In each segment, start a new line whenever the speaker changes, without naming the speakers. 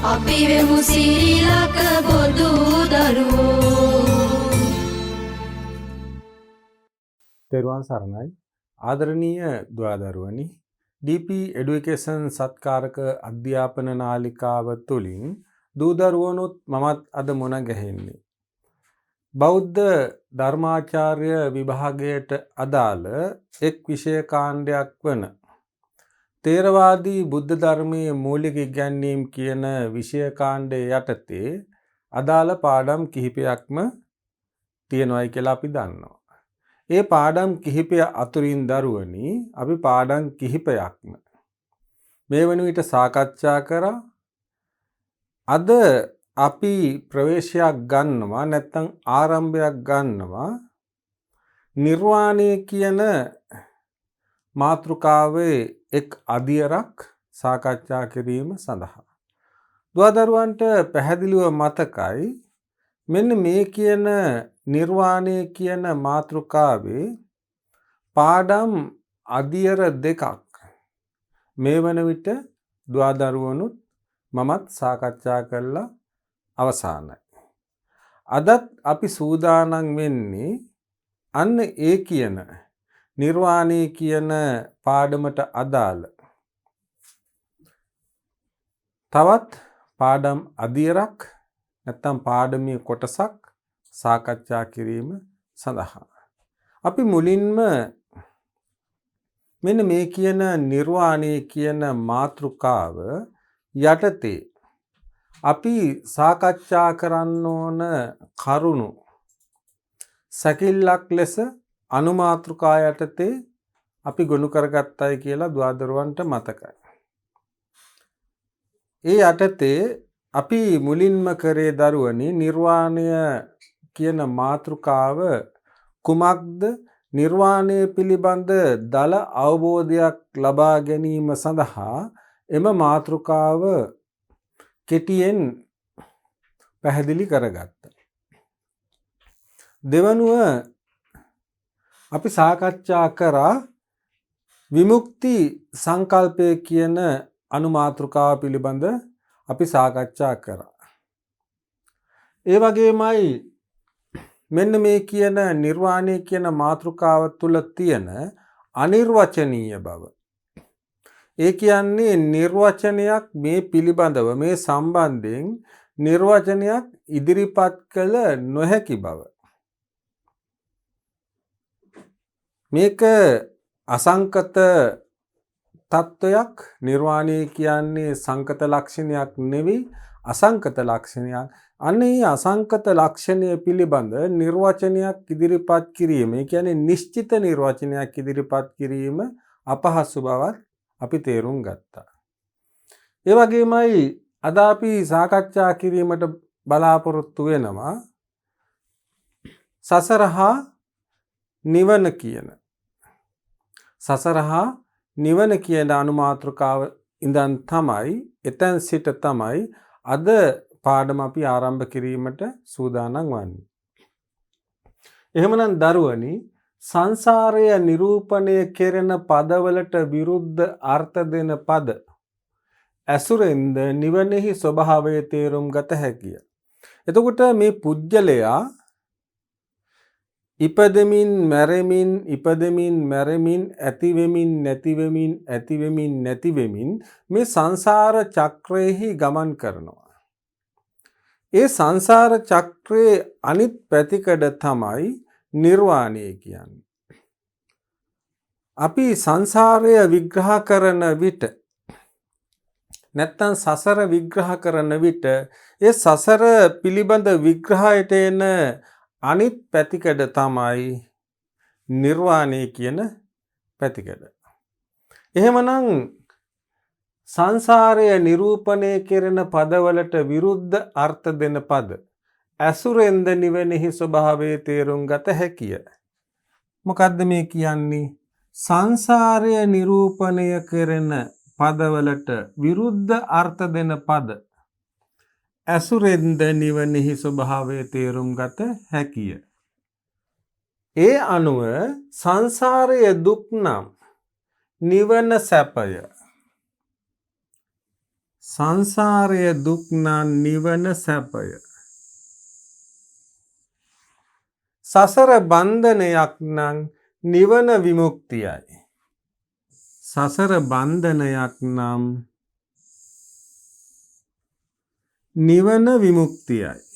අපි වෙමු සීලක බොදු දරුවෝ.
තෙරුවන් සරණයි. ආදරණීය දුවදරුවනි, DP Education සත්කාරක අධ්‍යාපන නාලිකාව තුළින් දූ දරුවනුත් මමත් අද මුණ ගැහෙන්නේ බෞද්ධ ධර්මාචාර්ය විභාගයට අදාළ එක් විෂය කාණ්ඩයක් වන තේරවාදී බුද්ධ ධර්මයේ මූලික ඉගැන්වීම් කියන විෂය කාණ්ඩය යටතේ අදාළ පාඩම් කිහිපයක්ම තියෙනවායි කියලා අපි දන්නවා. ඒ පාඩම් කිහිපය අතුරින් දරුවනි අපි පාඩම් කිහිපයක්ම මේ වන විට සාකච්ඡා කරා. අද අපි ප්‍රවේශයක් ගන්නවා නැත්නම් ආරම්භයක් ගන්නවා නිර්වාණය කියන මාතෘකාවේ එක් අදියරක් සාකච්ඡා කිරීම සඳහා. දුවදරුවන්ට පැහැදිලිව මතකයි මෙන්න මේ කියන නිර්වාණය කියන මාතෘකාවේ පාඩම් අදියර දෙකක් මේ වන විට දුවදරුවනුත් මමත් සාකච්ඡා කරලා අවසానයි. අදත් අපි සූදානම් වෙන්නේ අන්න ඒ කියන නිර්වාණය කියන පාඩමට අදාළ තවත් පාඩම් අදියරක් නැත්නම් පාඩමේ කොටසක් සාකච්ඡා කිරීම සඳහා. අපි මුලින්ම මෙන්න මේ කියන නිර්වාණය කියන මාතෘකාව යටතේ අපි සාකච්ඡා කරන්න ඕන කරුණු සැකිල්ලක් ලෙස අනුමාතෘකා යටතේ අපි ගොනු කරගත්තයි කියලා දුවදරුවන්ට මතකයි. ඒ යටතේ අපි මුලින්ම කරේ දරුවනි නිර්වාණය කියන මාතෘකාව කුමක්ද, නිර්වාණය පිළිබඳ දල අවබෝධයක් ලබා ගැනීම සඳහා එම මාතෘකාව කෙටියෙන් පැහැදිලි කරගත්තා. දෙවනුව අපි සාකච්ඡා කරා විමුක්ති සංකල්පය කියන අනුමාතෘකාව පිළිබඳ අපි සාකච්ඡා කරා. ඒ වගේමයි මෙන්න මේ කියන නිර්වාණය කියන මාතෘකාව තුළ තියෙන අනිර්වචනීය බව. ඒ කියන්නේ නිර්වචනයක් මේ පිළිබඳව මේ සම්බන්ධයෙන් නිර්වචනයක් ඉදිරිපත් කළ නොහැකි බව. මේක අසංකත තත්වයක්. නිර්වාණය කියන්නේ සංකත ලක්ෂණයක් නෙවෙයි, අසංකත ලක්ෂණයක්. අනේ අසංකත ලක්ෂණය පිළිබඳ නිර්වචනයක් ඉදිරිපත් කිරීම, ඒ කියන්නේ නිශ්චිත නිර්වචනයක් ඉදිරිපත් කිරීම අපහසු බවත් අපි තේරුම් ගත්තා. ඒ වගේමයි අද අපි සාකච්ඡා කිරීමට බලාපොරොත්තු වෙනවා සසර හා නිවන කියන අනුමාතෘකාව ඉඳන් තමයි, එතෙන් සිට තමයි අද පාඩම අපි ආරම්භ කිරීමට සූදානම් වන්නේ. එහෙමනම් දරුවනි, සංසාරය නිරූපණය කෙරෙන පදවලට විරුද්ධ අර්ථ දෙන පද ඇසුරෙන්ද නිවනෙහි ස්වභාවය තේරුම් ගත හැකිය. එතකොට මේ පුජ්‍යලයා ඉපදෙමින් මැරෙමින් ඉපදෙමින් මැරෙමින් ඇතිවෙමින් නැතිවෙමින් ඇතිවෙමින් නැතිවෙමින් මේ සංසාර චක්‍රයෙහි ගමන් කරනවා. ඒ සංසාර චක්‍රයේ අනිත් පැතිකඩ තමයි නිර්වාණය කියන්නේ. අපි සංසාරය විග්‍රහ කරන විට නැත්නම් සසර විග්‍රහ කරන විට ඒ සසර පිළිබඳ විග්‍රහයට එන අනිත් පැතිකඩ තමයි නිර්වාණය කියන පැතිකඩ. එහෙමනම් සංසාරය නිරූපණය කෙරෙන පදවලට විරුද්ධ අර්ථ දෙන පද ඇසුරෙන්ද නිවනෙහි ස්වභාවය තේරුම් ගත හැකිය. මොකද්ද මේ කියන්නේ? සංසාරය නිරූපණය කෙරෙන පදවලට විරුද්ධ අර්ථ දෙන පද ඇසුරෙන්ද නිවනෙහි ස්වභාවය තේරුම් ගත හැකිය. ඒ අනුව සංසාරය දුක් නම් නිවන සැපය. සංසාරය දුක් නම් නිවන සැපය. සසර බන්ධනයක් නම් නිවන විමුක්තියයි. සසර බන්ධනයක් නම් නිවන විමුක්තියයි.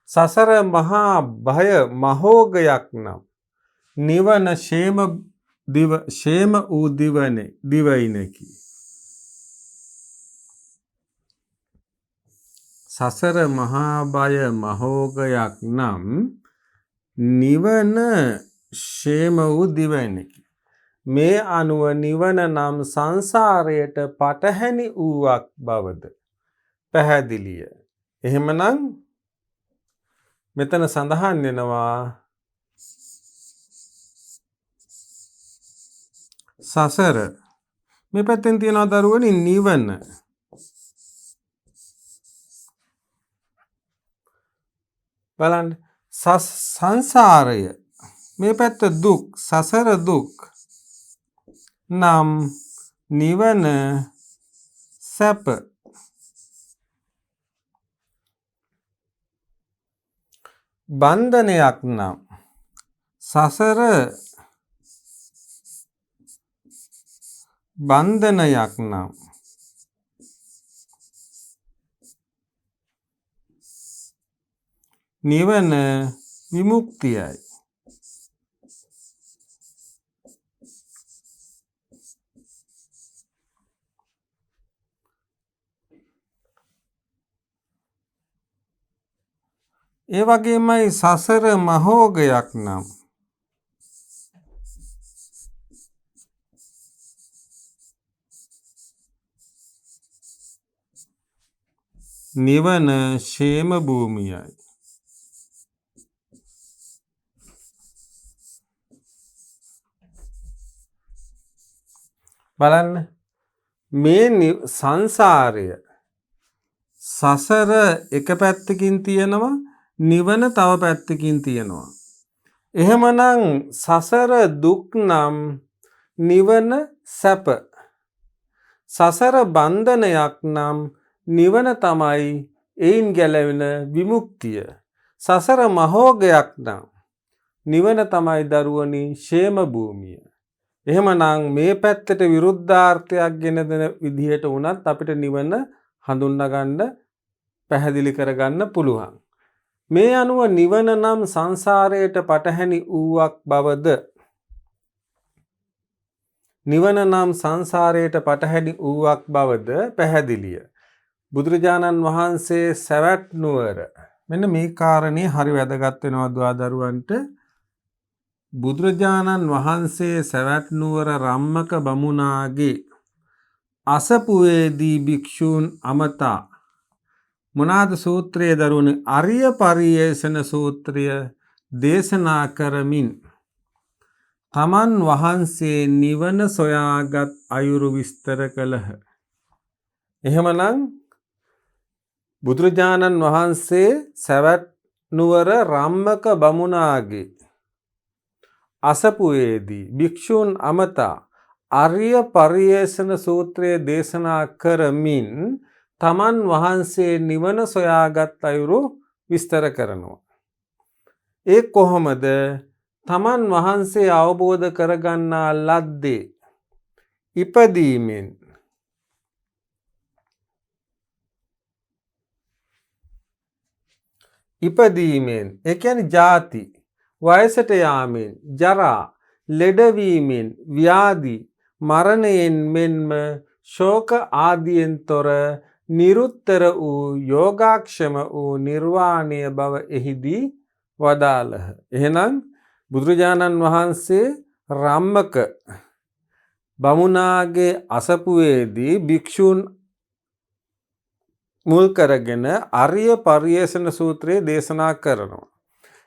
සසර මහා භය මහෝගයක් නම් නිවන ෂේම වූ දිවයිනකි. සසර මහා භය මහෝගයක් නම් නිවන ෂේම වූ දිවයිනකි. මේ අනුව නිවන නම් සංසාරයට පටහැනි වූවක් බවද පැහැදිලිය. එහෙමනම් මෙතන සඳහන් වෙනවා සසර මේ පැත්තෙන් තියෙනවා දරුවනි නිවන. බලන්න සංසාරය මේ පැත්ත දුක් සසර දුක් නම් නිවන සැප. බන්ධනයක් නම් සසර බන්ධනයක් නම් නිවන විමුක්තියයි. ඒ වගේමයි සසර මහෝගයක් නම් නිවන ෂේම භූමියයි. බලන්න මේ සංසාරය සසර එක පැත්තකින් තියෙනවා නිවන තව පැත්තකින් තියෙනවා. එහෙමනම් සසර දුක් නම් නිවන සැප. සසර බන්ධනයක් නම් නිවන තමයි එයින් ගැලවෙන විමුක්තිය. සසර මහෝගයක් නම් නිවන තමයි දරුවනි ෂේම භූමිය. එහෙමනම් මේ පැත්තට විරුද්ධාර්ථයක් ගෙන දෙන විදිහට වුණත් අපිට නිවන හඳුන්වා ගන්න පැහැදිලි කරගන්න පුළුවන්. මේ අනුව නිවන නම් සංසාරයට පටහැනි වූවක් බවද නිවන නම් සංසාරයට පටහැනි වූවක් බවද පැහැදිලිය. බුදුරජාණන් වහන්සේ සවැත් නුවර මෙන්න මේ කාරණේ හරි වැදගත් වෙනවා දුවදරුවන්ට. බුදුරජාණන් වහන්සේ සවැත් නුවර රම්මක බමුණාගේ අසපුවේදී භික්ෂූන් අමතා මොනාද සූත්‍රයේ දරුවනේ අරිය පරියේෂණ සූත්‍රය දේශනා කරමින් තමන් වහන්සේ නිවන සොයාගත් අයුරු විස්තර කළහ. එහෙමනම් බුදුරජාණන් වහන්සේ සවැත් නුවර රම්මක බමුණාගේ අසපුවේදී භික්ෂූන් අමතා අරිය පරියේෂණ සූත්‍රය දේශනා කරමින් තමන් වහන්සේ නිවන සොයාගත් අයුරු විස්තර කරනවා. ඒ කොහොමද? තමන් වහන්සේ අවබෝධ කරගන්නා ලද්දේ ඉපදීමෙන් ඒ කියන්නේ ජාති, වයසට යාමෙන්, ජරා, ලෙඩවීමෙන්, ව්‍යාධි, මරණයෙන් මෙන්ම ශෝක ආදියෙන් තොර නිරුත්තර වූ යෝගාක්ෂම වූ නිර්වාණය බව එහිදී වදාළහ. එහෙනම් බුදුරජාණන් වහන්සේ රම්මක බමුණාගේ අසපුවේදී භික්ෂූන් මුල් කරගෙන අරිය පරියේෂණ සූත්‍රය දේශනා කරනවා.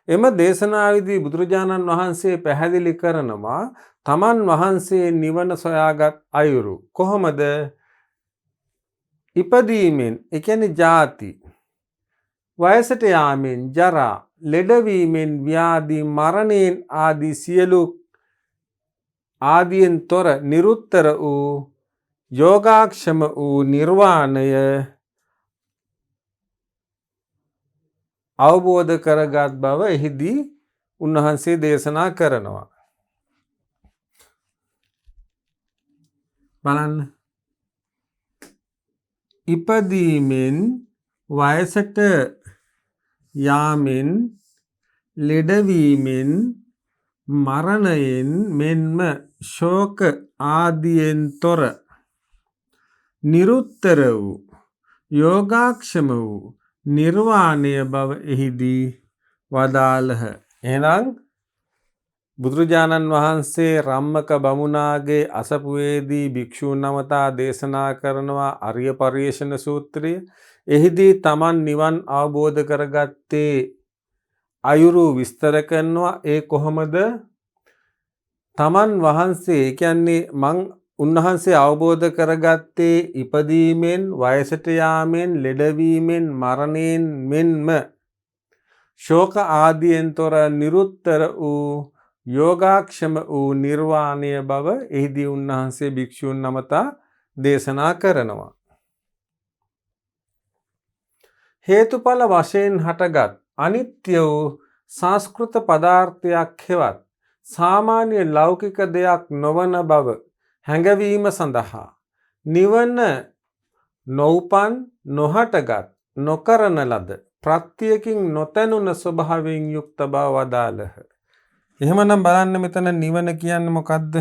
එම දේශනාවේදී බුදුරජාණන් වහන්සේ පැහැදිලි කරනවා තමන් වහන්සේ නිවන සොයාගත් අයුරු කොහොමද? ඉපදීමෙන් ඒ කියන්නේ ජාති, වයසට යාමෙන්, ජරා, ලෙඩවීමෙන්, ව්‍යාධි, මරණයෙන් ආදී සියලු ආදියෙන් තොර නිරුත්තර වූ යෝගාක්ෂම වූ නිර්වාණය අවබෝධ කරගත් බව එහිදී උන්වහන්සේ දේශනා කරනවා. බලන්න. ඉපදීමෙන් වයසට යාමෙන් ලෙඩවීමෙන් මරණයෙන් මෙන්ම ශෝක ආදියෙන් තොර නිරුත්තර වූ යෝගාක්ෂම වූ නිර්වාණය බව එහිදී වදාළහ. එහෙනම් බුදුරජාණන් වහන්සේ රම්මක බමුණාගේ අසපුවේදී භික්ෂූන් නමතා දේශනා කරනවා අරිය පරිේෂණ සූත්‍රය. එහිදී තමන් නිවන් අවබෝධ කරගත්තේ අයුරු විස්තර කරනවා. ඒ කොහොමද? තමන් වහන්සේ කියන්නේ උන්වහන්සේ අවබෝධ කරගත්තේ ඉපදීමෙන් වයසට යාමෙන් ලෙඩවීමෙන් මරණයෙන් මෙන්ම ශෝක ආදියෙන් තොර නිරුත්තර වූ යෝගාක්ෂම වූ නිර්වාණය බව එහිදී උන්වහන්සේ භික්ෂූන් නමතා දේශනා කරනවා. හේතුඵල වශයෙන් හටගත් අනිත්‍ය වූ සංස්කෘත පදාර්ථයක් හෙවත් සාමාන්‍ය ලෞකික දෙයක් නොවන බව හැඟවීම සඳහා නිවන නොඋපන් නොහටගත් නොකරන ලද ප්‍රත්‍යයකින් නොතැනුන ස්වභාවයෙන් යුක්ත බව වදාළහ. එහෙමනම් බලන්න මෙතන නිවන කියන්නේ මොකද්ද?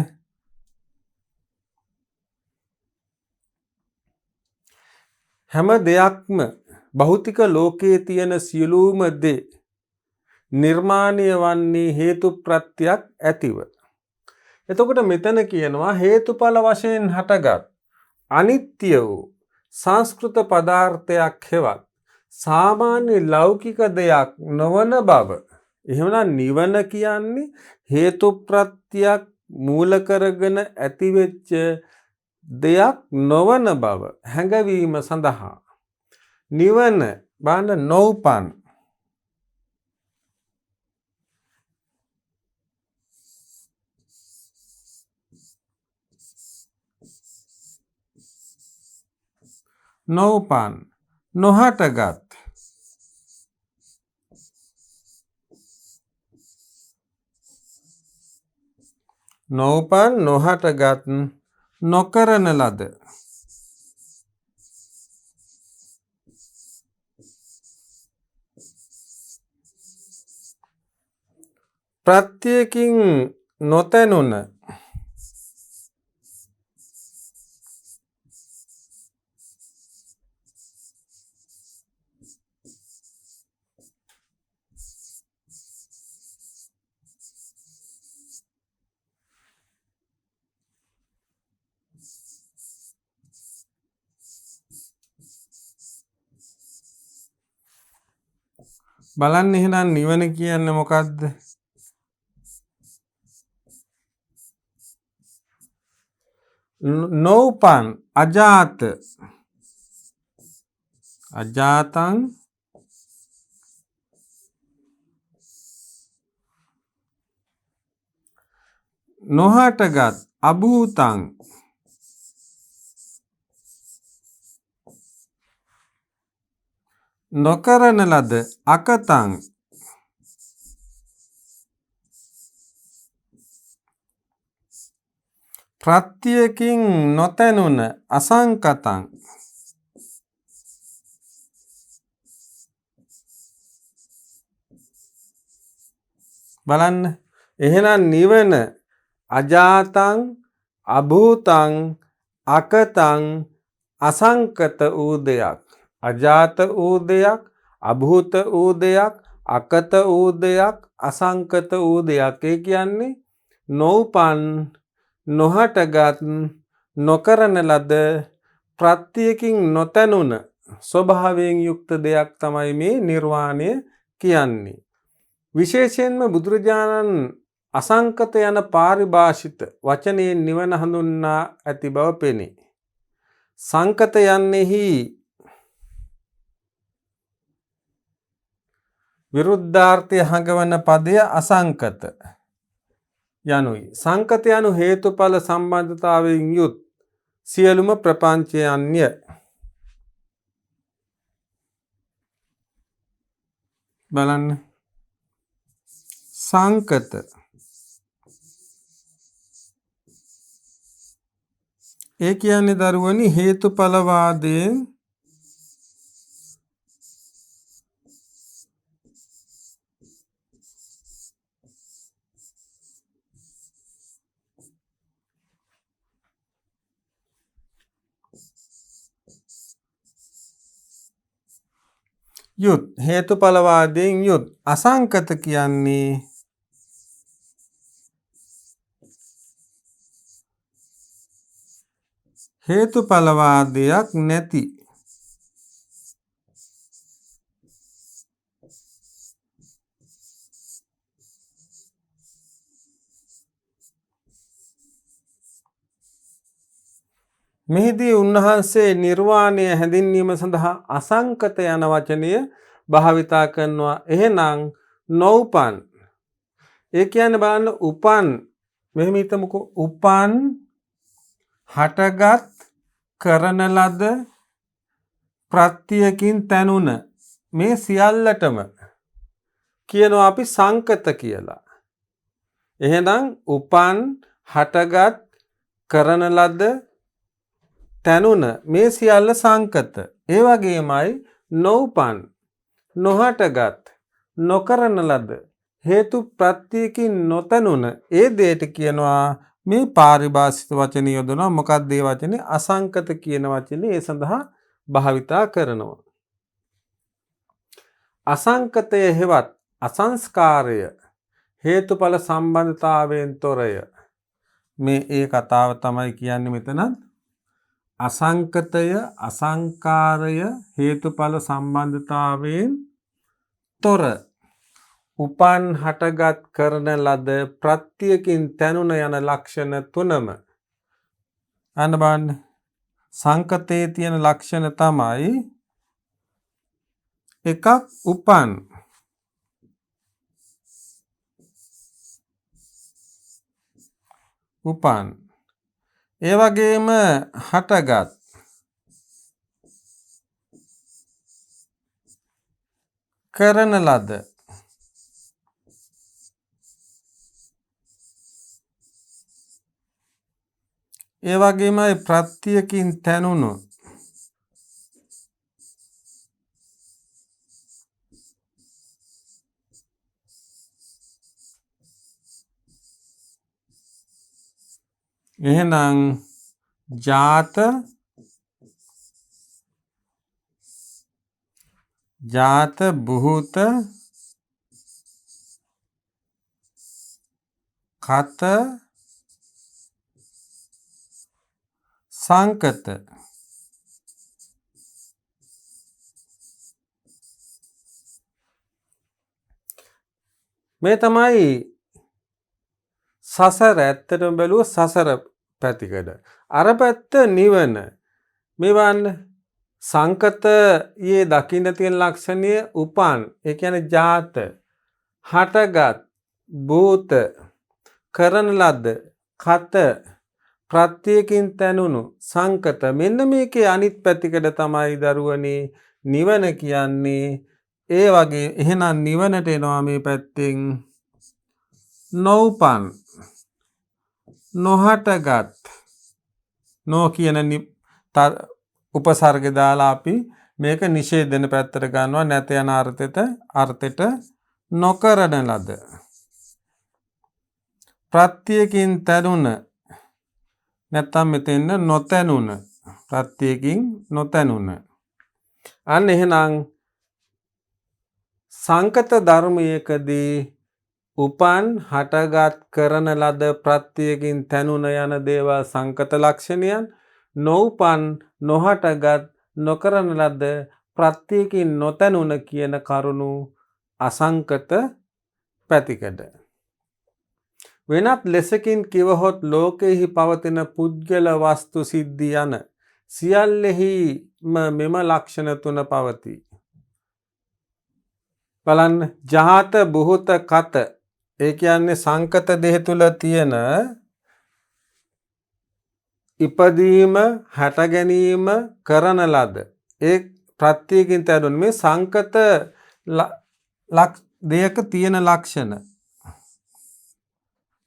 හැම දෙයක්ම භෞතික ලෝකයේ තියෙන සියලුම දේ නිර්මාණය වන්නේ හේතු ප්‍රත්‍යක් ඇතිව. එතකොට මෙතන කියනවා හේතුඵල වශයෙන් හටගත් අනිත්‍ය වූ සංස්කෘත පදාර්ථයක් හෙවත් සාමාන්‍ය ලෞකික දෙයක් නොවන බව. එහෙමනම් නිවන කියන්නේ හේතු ප්‍රත්‍යක් මූල කරගෙන ඇතිවෙච්ච දෙයක් නොවන බව හැඟවීම සඳහා නිවන බාන නොඋපන් නොඋපන් නොහටගත් නොඋපන් නොහටගත් නොකරන ලද ප්‍රත්‍යයකින් නොතැනුන බලන්න. එහෙනම් නිවන කියන්නේ මොකද්ද? නොඋපන් අජාත අජාතං නොහටගත් අභූතං නොකරන ලද අකතං ප්‍රත්‍යයකින් නොතැනුන අසංකතං බලන්න. එහෙනම් නිවන අජාතං අභූතං අකතං අසංකත වූ දෙයක්. අජාත වූ දෙයක්, අභූත වූ දෙයක්, අකත වූ දෙයක්, අසංකත වූ දෙයක්. ඒ කියන්නේ නොඋපන් නොහටගත් නොකරන ලද ප්‍රත්‍යයකින් නොතැනුන ස්වභාවයෙන් යුක්ත දෙයක් තමයි මේ නිර්වාණය කියන්නේ. විශේෂයෙන්ම බුදුරජාණන් අසංකත යන පාරිභාෂිත වචනයෙන් නිවන හඳුන්වා ඇති බව පෙනේ. සංකත යන්නේහි විරුද්ධාර්ථය හඟවන පදය අසංකත යනුයි. සංකත යනු හේතුඵල සම්බන්ධතාවයෙන් යුත් සියලුම ප්‍රපංචයන්ය. බලන්න සංකත ඒ කියන්නේ දරුවනි හේතුඵලවාදයෙන් යුත් හේතුඵලවාදයෙන් යුත්. අසංකත කියන්නේ හේතුඵලවාදයක් නැති මෙහිදී උන්වහන්සේ නිර්වාණය හැඳින්වීම සඳහා අසංකත යන වචනය භාවිතා කරනවා. එහෙනම් නොඋපන් ඒ කියන්නේ බලන්න උපන් මෙහෙම හිතමුකෝ උපන් හටගත් කරන ලද ප්‍රත්‍යයකින් තැනුන මේ සියල්ලටම කියනවා අපි සංකත කියලා. එහෙනම් උපන් හටගත් කරන ලද තැනුන මේ සියල්ල සංකත. ඒ වගේමයි නොඋපන් නොහටගත් නොකරන ලද හේතු ප්‍රත්‍යයකින් නොතැනුන ඒ දෙයට කියනවා මේ පාරිභාෂිත වචනේ යොදනවා. මොකක්ද ඒ වචනේ? අසංකත කියන වචනේ ඒ සඳහා භාවිතා කරනවා. අසංකතය හෙවත් අසංස්කාරය හේතුඵල සම්බන්ධතාවයෙන් තොරය. මේ ඒ කතාව තමයි කියන්නේ මෙතන. අසංකතය අසංකාරය හේතුඵල සම්බන්ධතාවයෙන් තොර උපන් හටගත් කරන ලද ප්‍රත්‍යයකින් තැනුන යන ලක්ෂණ තුනම අන්න බලන්න සංකතයේ තියෙන ලක්ෂණ තමයි එකක් උපන් ඒ වගේම හටගත් කරන ලද ඒ වගේමයි ප්‍රත්‍යයකින් තැනුණු එහෙනම් ජාත බුහුත කත සංකත මේ තමයි සසර. ඇත්තටම බැලුව සසර පැතිකඩ අර පැත්ත නිවන. මේවන් සංකතයේ දකින්න තියෙන ලක්ෂණය උපන් ඒ කියන්නේ ජාත හටගත් භූත කරන ලද කත ප්‍රත්‍යයකින් තැනුණු සංකත. මෙන්න මේකේ අනිත් පැතිකඩ තමයි දරුවනි නිවන කියන්නේ. ඒ වගේ එහෙනම් නිවනට එනවා මේ පැත්තෙන් නොඋපන් නොහටගත් නෝ කියන උපසර්ග දාලා අපි මේක නිෂේධන පැත්තට ගන්නවා. නැත යන අර්ථෙට නොකරන ලද ප්‍රත්‍යයකින් තැනුන නැත්තම් මෙතෙන්න නොතැනුන ප්‍රත්‍යයකින් නොතැනුන. අන්න එහෙනම් සංකත ධර්මයකදී උපන් හටගත් කරන ලද ප්‍රත්‍යයකින් තැනුන යන දේවල් සංකත ලක්ෂණයන්. නොඋපන් නොහටගත් නොකරන ලද ප්‍රත්‍යයකින් නොතැනුන කියන කරුණු අසංකත පැතිකඩ. වෙනත් ලෙසකින් කිවහොත් ලෝකයෙහි පවතින පුද්ගල වස්තු සිද්ධි යන සියල්ලෙහිම මෙම ලක්ෂණ තුන පවතී. බලන්න ජාත බුහුත කත ඒ කියන්නේ සංකත දෙහ තුල තියෙන ඉපදීම හැට ගැනීම කරන ලද ඒ ප්‍රත්‍යයෙන් තැනුන මේ සංකත දෙයක තියෙන ලක්ෂණ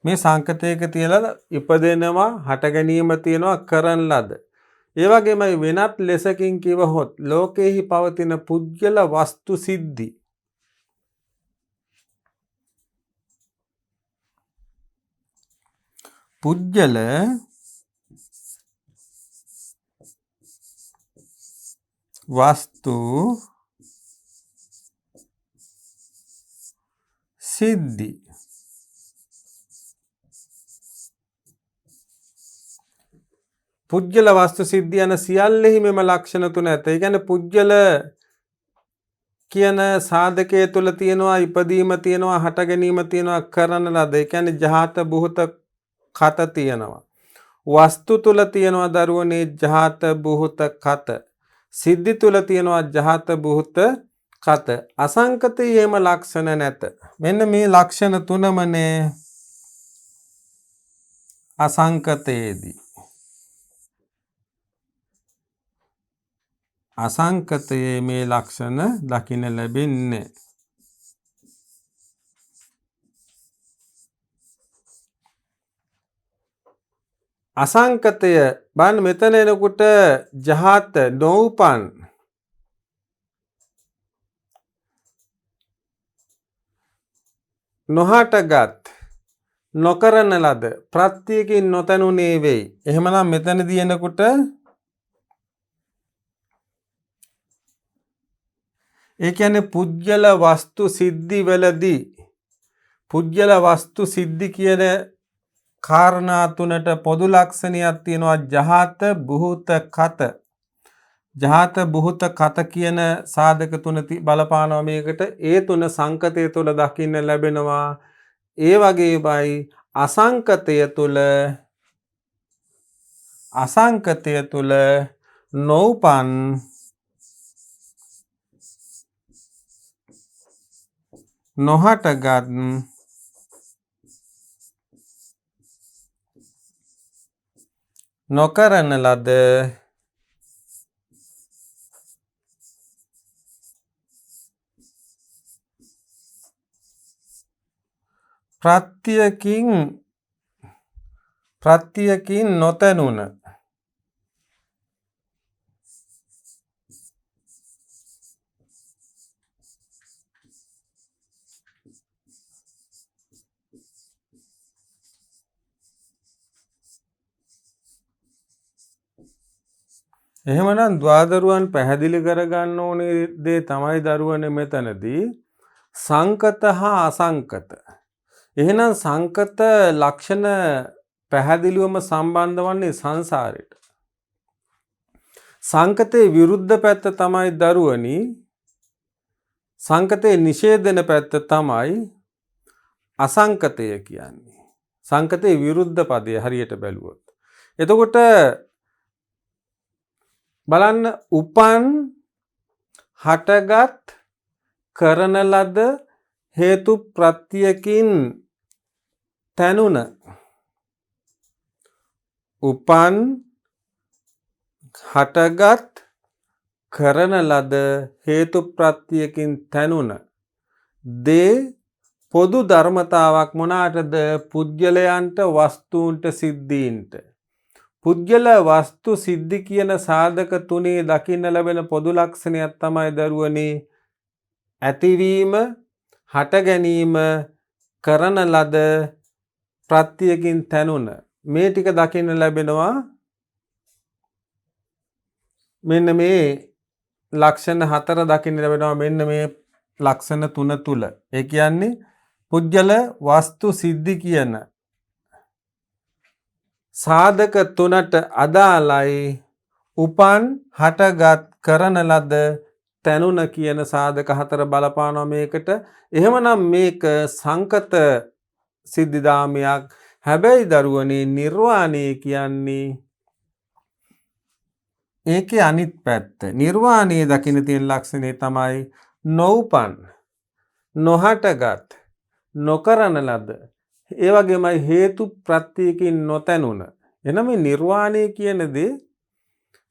මේ සංකතයක තියලා ඉපදෙනවා හට ගැනීම තියෙනවා කරන ලද ඒ වගේමයි වෙනත් ලෙසකින් කිවහොත් ලෝකේහි පවතින පුද්ගල වස්තු සිද්ධි පුද්ගල වස්තු සිද්ධි පුද්ගල වස්තු සිද්ධි යන සියල්ලෙහි මෙම ලක්ෂණ තුන ඇත. ඒ කියන්නේ පුද්ගල කියන සාධකයේ තුල තියෙනවා ඉපදීම තියෙනවා හට ගැනීම තියෙනවා කරන ලද. ඒ කියන්නේ ජාත බුහත කත තියෙනවා. වස්තු තුල තියෙනවා දරුවනේ ජාත බුහත කත. සිද්ධි තුල තියෙනවා ජාත බුහත කත. අසංකතයේම ලක්ෂණ නැත. මෙන්න මේ ලක්ෂණ තුනමනේ අසංකතයේදී අසංකතයේ මේ ලක්ෂණ දකින්න ලැබෙන්නේ. අසංකතය බන් මෙතන එනකොට ජහත නොඋපන් නොහටගත් නොකරන ලද ප්‍රත්‍යයෙන් නොතනුනේ වෙයි. එහෙමනම් මෙතනදී එනකොට ඒ කියන්නේ පුද්ගල වස්තු සිද්ධි වලදී පුද්ගල වස්තු සිද්ධි කියන කාරණා තුනට පොදු ලක්ෂණයක් තියෙනවා ජහත බුහත කත. ජහත බුහත කත කියන සාධක තුන බලපානවා මේකට. ඒ තුන සංකතය තුල දකින්න ලැබෙනවා. ඒ වගේමයි අසංකතය තුල නොඋපන් නොහටගත් නොකරන ලද ප්‍රත්‍යකින් නොතනුන එහෙමනම් ද්වාදරුවන් පැහැදිලි කරගන්න ඕනේ දේ තමයි දරුවනේ මෙතනදී සංකත හා අසංකත. එහෙනම් සංකත ලක්ෂණ පැහැදිලිවම සම්බන්ධ වන්නේ සංසාරයට. සංකතේ විරුද්ධ පැත්ත තමයි දරුවනි සංකතේ නිෂේධන පැත්ත තමයි අසංකතය කියන්නේ. සංකතේ විරුද්ධ පදය හරියට බැලුවොත්. එතකොට බලන්න උපන් හටගත් කරන ලද හේතු ප්‍රත්‍යකින් තනුන උපන් හටගත් කරන ලද හේතු ප්‍රත්‍යකින් තනුන දේ පොදු ධර්මතාවක් මොනාටද පුද්ගලයන්ට වස්තුන්ට සිද්ධීන්ට පුද්ගල වස්තු සිද්ධි කියන සාධක තුනේ දකින්න ලැබෙන පොදු ලක්ෂණයක් තමයි දරුවනේ ඇතිවීම හට ගැනීම කරන ලද ප්‍රත්‍යයෙන් තනුන මේ ටික දකින්න ලැබෙනවා මෙන්න මේ ලක්ෂණ හතර දකින්න ලැබෙනවා මෙන්න මේ ලක්ෂණ තුන තුල. ඒ කියන්නේ පුද්ගල වස්තු සිද්ධි කියන සාධක තුනට අදාළයි උපන් හටගත් කරන ලද තනුන කියන සාධක හතර බලපානවා මේකට. එහෙමනම් මේක සංකත සිද්ධිදාමයක්. හැබැයි දරුවනේ නිර්වාණය කියන්නේ ඒකේ අනිත් පැත්ත. නිර්වාණයේ දකින්න තියෙන ලක්ෂණය තමයි නොඋපන් නොහටගත් නොකරන ලද ඒ වගේමයි හේතු ප්‍රත්‍යයකින් නොතැනුන එහෙනම් මේ නිර්වාණය කියන දේ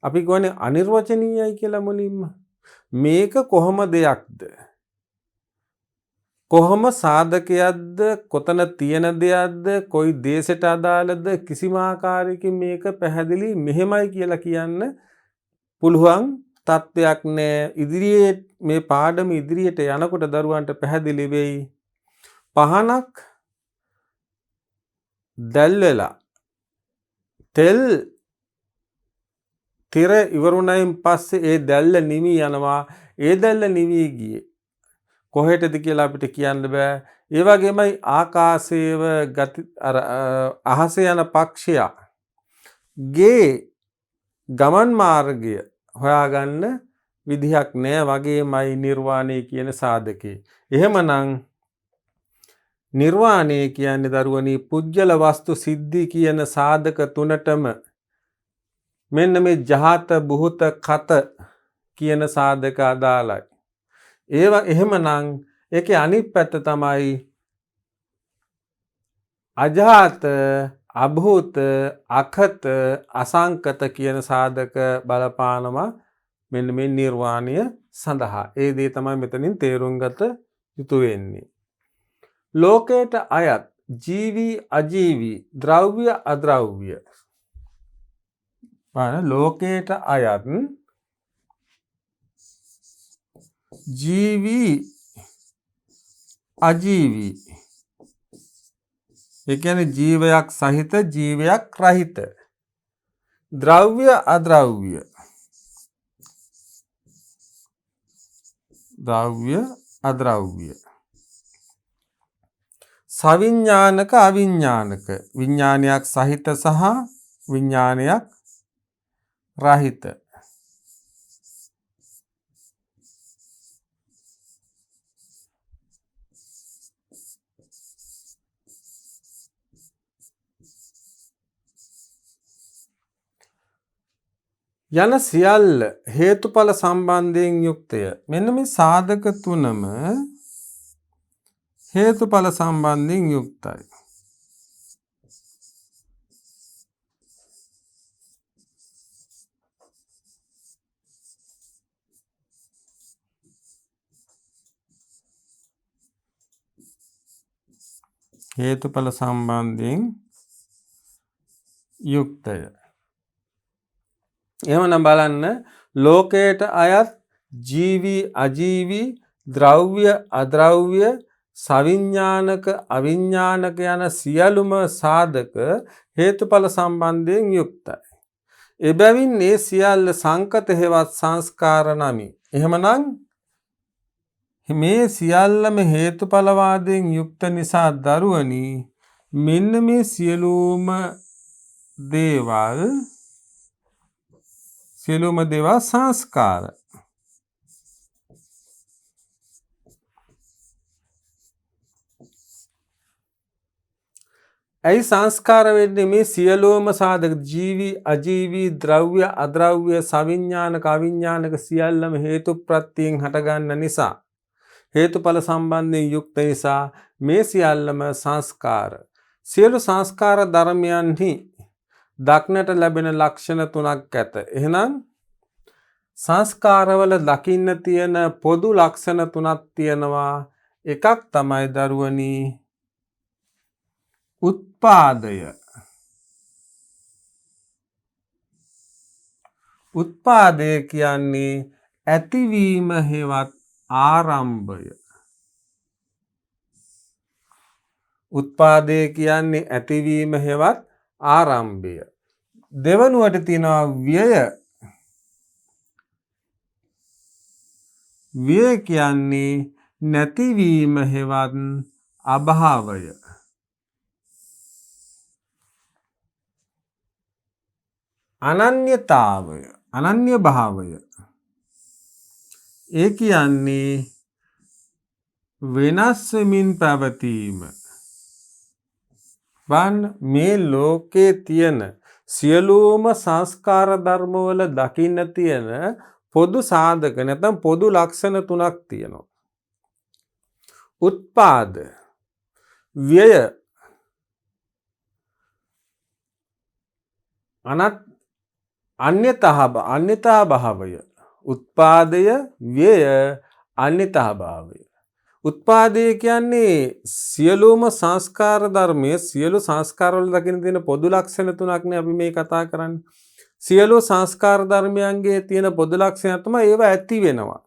අපි කියන්නේ අනිර්වචනීයයි කියලා මුලින්ම. මේක කොහොම දෙයක්ද? කොහොම සාධකයක්ද? කොතන තියෙන දෙයක්ද? කොයි දේශයට අදාළද? කිසිම ආකාරයකින් මේක පැහැදිලි මෙහෙමයි කියලා කියන්න පුළුවන් තත්ත්වයක් නෑ. ඉදිරියේ මේ පාඩම ඉදිරියට යනකොට දරුවන්ට පැහැදිලි වෙයි. පහනක් දැල් වෙලා තෙල් තිර ඉවරුණයින් පස්සේ ඒ දැල්ල නිවි යනවා. ඒ දැල්ල නිවි ගියේ කොහෙටද කියලා අපිට කියන්න බෑ. ඒ වගේමයි ආකාශයේව ගති අහසේ යන පක්ෂයාගේ ගමන් මාර්ගය හොයාගන්න විදිහක් නෑ. වගේමයි නිර්වාණය කියන සාධකේ. එහෙමනම් නිර්වාණය කියන්නේ දරුවනි පුජ්‍යල වස්තු සිද්ධි කියන සාධක තුනටම මෙන්න මේ ජහත බුහත කත කියන සාධක අදාළයි. ඒවා එහෙමනම් ඒකේ අනිත් පැත්ත තමයි අජාත අභූත අකත අසංකත කියන සාධක බලපානවා මෙන්න මේ නිර්වාණය සඳහා. ඒ දේ තමයි මෙතනින් තේරුම් ගත යුතු වෙන්නේ. ලෝකයට අයත් ජීවි අජීවි ද්‍රව්‍ය අද්‍රව්‍ය. ලෝකයට අයත් ජීවි අජීවි ඒ කියන්නේ ජීවයක් සහිත ජීවයක් රහිත ද්‍රව්‍ය අද්‍රව්‍ය ද්‍රව්‍ය අද්‍රව්‍ය සවිඥානික අවිඥානික විඥානයක් සහිත සහ විඥානයක් රහිත. යන සියල්ල හේතුඵල සම්බන්ධයෙන් යුක්තය. මෙන්න මේ සාධක තුනම හේතුඵල සම්බන්ධයෙන් යුක්තයි. හේතුඵල සම්බන්ධයෙන් යුක්තය. එහෙමනම් බලන්න ලෝකයට අයත් ජීවි අජීවි ද්‍රව්‍ය අද්‍රව්‍ය සවිඥානික අවිඥානික යන සියලුම සාධක හේතුඵල සම්බන්ධයෙන් යුක්තයි. එබැවින් මේ සියල්ල සංකත හේවත් සංස්කාර නමි. එහෙමනම් මේ සියල්ලම හේතුඵලවාදයෙන් යුක්ත නිසා දරුවනි මෙන්න මේ සියලුම දේවල් සංස්කාර. ඇයි සංස්කාර වෙන්නේ? මේ සියලුම සාධක ජීවි අජීවි ද්‍රව්‍ය අද්‍රව්‍ය සවිඥානික අවිඥානික සියල්ලම හේතු ප්‍රත්‍යයෙන් හටගන්න නිසා හේතුඵල සම්බන්ධයෙන් යුක්ත නිසා මේ සියල්ලම සංස්කාර. සියලු සංස්කාර ධර්මයන්හි දක්නට ලැබෙන ලක්ෂණ තුනක් ඇත. එහෙනම් සංස්කාරවල දකින්න තියෙන පොදු ලක්ෂණ තුනක් තියෙනවා. එකක් තමයි දරුවනි උත්පාදය. උත්පාදය කියන්නේ ඇතිවීම හේවත් ආරම්භය. උත්පාදය කියන්නේ ඇතිවීම හේවත් ආරම්භය. දෙවනුවට තියෙනවා ව්‍යය. ව්‍යය කියන්නේ නැතිවීම හේවත් අභාවය. අනන්‍යතාවය අනන්‍ය භාවය. ඒ කියන්නේ වෙනස් වෙමින් පැවතීම. මේ ලෝකේ තියෙන සියලුම සංස්කාර ධර්මවල දකින්න තියෙන පොදු සාධක නැත්නම් පොදු ලක්ෂණ තුනක් තියෙනවා. උත්පාද, ව්‍යය, අන්‍යතා භාවය. උත්පාදය ව්‍යය අන්‍යතා භාවය. උත්පාදය කියන්නේ සියලුම සංස්කාර ධර්මයේ සියලු සංස්කාරවල දකින්න තියෙන පොදු ලක්ෂණ තුනක්නේ අපි මේ කතා කරන්නේ. සියලු සංස්කාර ධර්මයන්ගේ තියෙන පොදු ලක්ෂණ තමයි ඒවා ඇති වෙනවා.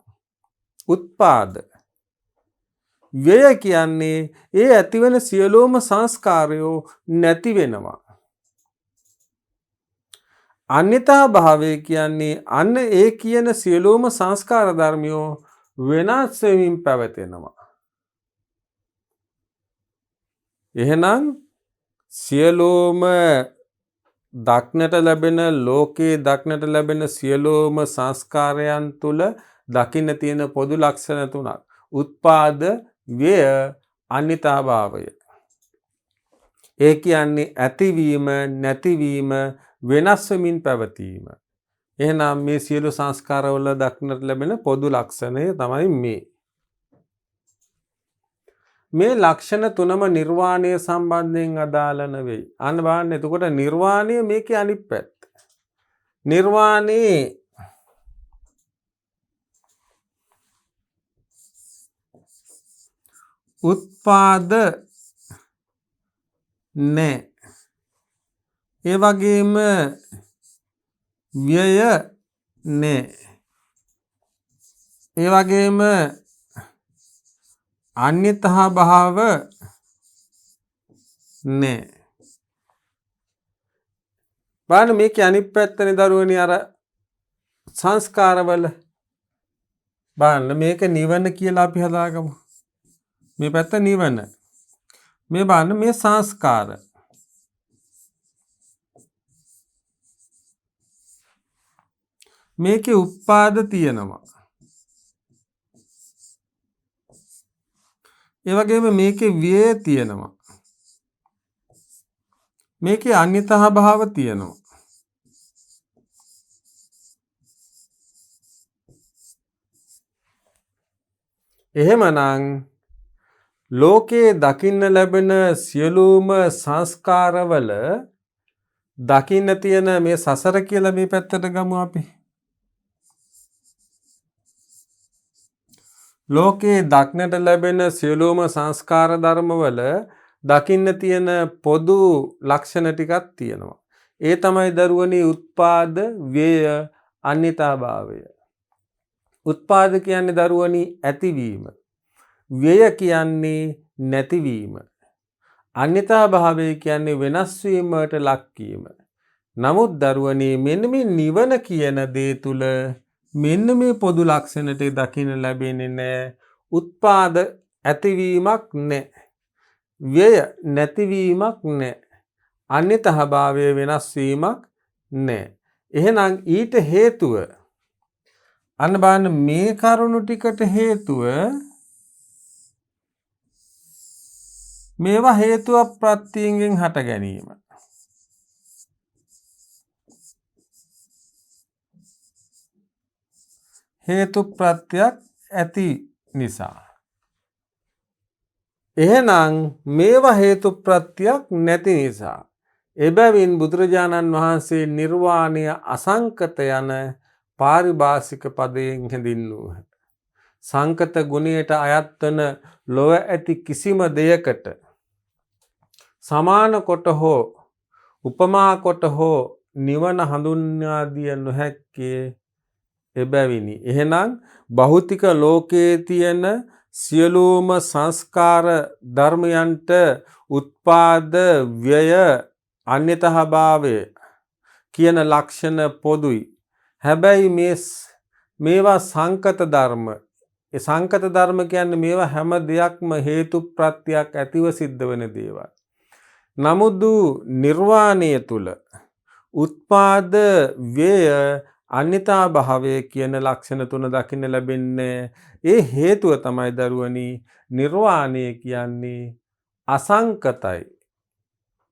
උත්පාද. ව්‍යය කියන්නේ ඒ ඇති වෙන සියලුම සංස්කාරයෝ නැති වෙනවා. අන්‍යතා භාවය කියන්නේ අන්න ඒ කියන සියලුම සංස්කාර ධර්මයෝ වෙනස් වෙමින් පැවතෙනවා. එහෙනම් සියලුම දක්නට ලැබෙන ලෝකේ දක්නට ලැබෙන සියලුම සංස්කාරයන් තුල දකින්න තියෙන පොදු ලක්ෂණ තුනක්. උත්පාද, ව්‍යය, අන්‍යතා භාවය. ඒ කියන්නේ ඇතිවීම, නැතිවීම, වෙනස් වෙමින් පැවතීම. එහෙනම් මේ සියලු සංස්කාරවල දක්නට ලැබෙන පොදු ලක්ෂණය තමයි මේ. මේ ලක්ෂණ තුනම නිර්වාණය සම්බන්ධයෙන් අදාළ නෙවෙයි. අන්න බලන්න එතකොට නිර්වාණය මේකේ අනිත් පැත්ත. නිර්වාණේ උත්පාද නැහැ. ඒ වගේම ව්‍යය නැහැ. ඒ වගේම අන්‍යතා භාව නැහැ. බලන්න මේකේ අනිත් පැත්තනේ දරුවනේ අර සංස්කාරවල බලන්න මේක නිවන කියලා අපි හදාගමු. මේ පැත්ත නිවන. මේ බලන්න මේ සංස්කාර. මේකේ උත්පාද තියෙනවා. ඒ වගේම මේකේ ව්‍යය තියෙනවා. මේකේ අන්‍යතා භාව තියෙනවා. එහෙමනම් ලෝකේ දකින්න ලැබෙන සියලුම සංස්කාරවල දකින්න තියෙන මේ සසර කියලා මේ පැත්තට ගමු අපි. ලෝකේ දක්නට ලැබෙන සියලුම සංස්කාර ධර්මවල දකින්න තියෙන පොදු ලක්ෂණ ටිකක් තියෙනවා. ඒ තමයි දරුවනි උත්පාද, ව්‍යය, අන්‍යතා භාවය. උත්පාද කියන්නේ දරුවනි ඇතිවීම. ව්‍යය කියන්නේ නැතිවීම. අන්‍යතා භාවය කියන්නේ වෙනස් වීමට ලක්වීම. නමුත් දරුවනි මෙන්න මේ නිවන කියන දේ තුල මෙන්න මේ පොදු ලක්ෂණට දකින්න ලැබෙන්නේ නැහැ. උත්පාද ඇතිවීමක් නැහැ. ව්‍යය නැතිවීමක් නැහැ. අන්‍යතා භාවය වෙනස් වීමක් නැහැ. එහෙනම් ඊට හේතුව අන්න බලන්න මේ කරුණු ටිකට හේතුව මේවා හේතුව ප්‍රත්‍යයෙන් හට ගැනීම. හේතු ප්‍රත්‍යක් ඇති නිසා. එහෙනම් මේවා හේතු ප්‍රත්‍යක් නැති නිසා. එබැවින් බුදුරජාණන් වහන්සේ නිර්වාණය අසංකත යන පාරිභාෂික පදයෙන් හැඳින්වූහ. සංකත ගුණයට අයත් වන ලොව ඇති කිසිම දෙයකට සමාන කොට හෝ උපමා කොට හෝ නිවන හඳුන්වා දිය නොහැක්කේ එබැවිනි. එහෙනම් භෞතික ලෝකයේ තියෙන සියලුම සංස්කාර ධර්මයන්ට උත්පාද, ව්‍යය, අන්‍යතා භාවය කියන ලක්ෂණ පොදුයි. හැබැයි මේවා සංකත ධර්ම. ඒ සංකත ධර්ම කියන්නේ මේවා හැම දෙයක්ම හේතු ප්‍රත්‍යක් ඇතිව සිද්ධ වෙන දේවල්. නමුත් නිර්වාණය තුල උත්පාද, ව්‍යය, අන්‍යතා භාවය කියන ලක්ෂණ තුන දකින්න ලැබෙන්නේ. ඒ හේතුව තමයි දරුවනි නිර්වාණය කියන්නේ අසංකතයි.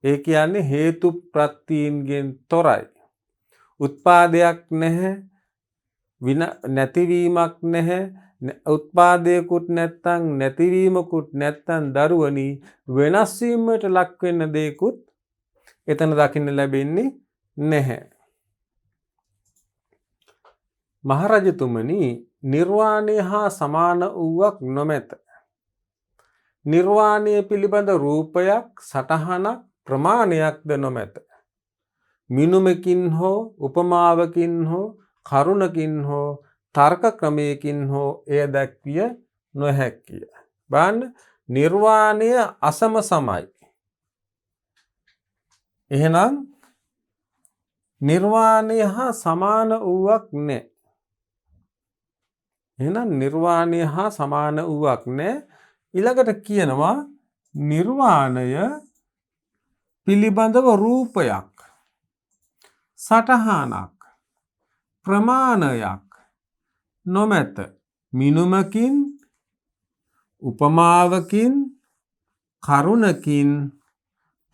ඒ කියන්නේ හේතු ප්‍රත්‍යයෙන් තොරයි. උත්පාදයක් නැහැ, නැතිවීමක් නැහැ. උත්පාදයකුත් නැත්තම් නැතිවීමකුත් නැත්තම් දරුවනි වෙනස් වීමට ලක් වෙන්න දෙයක්ුත් එතන දකින්න ලැබෙන්නේ නැහැ. මහරජතුමනි, නිර්වාණය හා සමාන වූවක් නොමැත. නිර්වාණය පිළිබඳ රූපයක්, සටහනක්, ප්‍රමාණයක්ද නොමැත. මිනුමකින් හෝ උපමාවකින් හෝ කරුණකින් හෝ තර්ක ක්‍රමයකින් හෝ එය දැක්විය නොහැකිය. බලන්න, නිර්වාණය අසම සමයි. එහෙනම් නිර්වාණය හා සමාන වූවක් නැහැ. එහෙනම් නිර්වාණය හා සමාන වූවක් නැහැ. ඊළඟට කියනවා නිර්වාණය පිළිබඳව රූපයක්, සටහනක්, ප්‍රමාණයක් නොමැත. මිනුමකින් උපමාවකින් කරුණකින්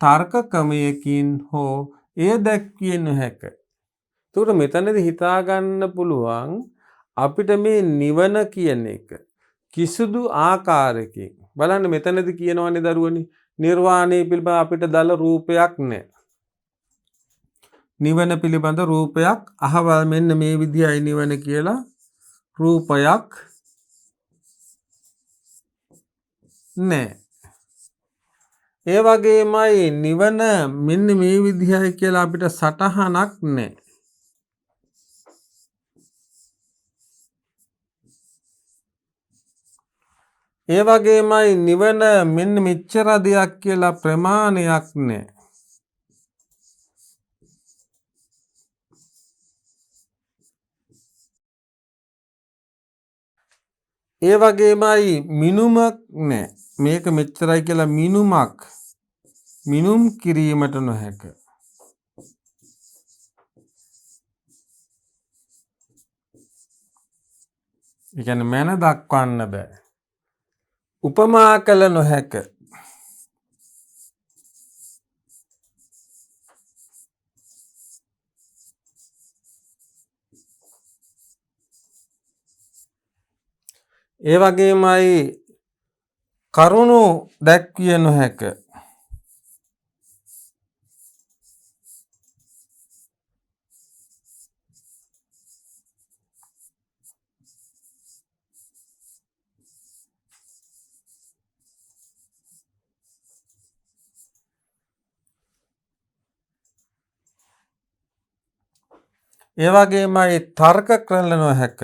තර්ක ක්‍රමයකින් හෝ එය දැක්විය නොහැක. එතකොට මෙතනදී හිතා ගන්න පුළුවන් අපිට මේ නිවන කියන එක කිසිදු ආකාරයකින් බලන්න මෙතනදී කියනවනේ දරුවනි, නිර්වාණය පිළිබඳ අපිට දල රූපයක් නැහැ. නිවන පිළිබඳ රූපයක් අහවල් මෙන්න මේ විදියයි නිවන කියලා රූපයක් නැහැ. ඒ වගේමයි නිවන මෙන්න මේ විදියයි කියලා අපිට සටහනක් නැහැ. ඒ වගේමයි නිවන මෙන්න මෙච්චර දෙයක් කියලා ප්‍රමාණයක් නැහැ. ඒ වගේමයි මිනුමක් නැහැ. මේක මෙච්චරයි කියලා මිනුම් කිරීමට නොහැක. ඒ කියන්නේ මන දක්වන්න බෑ. උපමා කළ නොහැක. ඒ වගේමයි කරුණු දැක්විය නොහැක. ඒ වගේමයි තර්ක කරන්න නොහැක.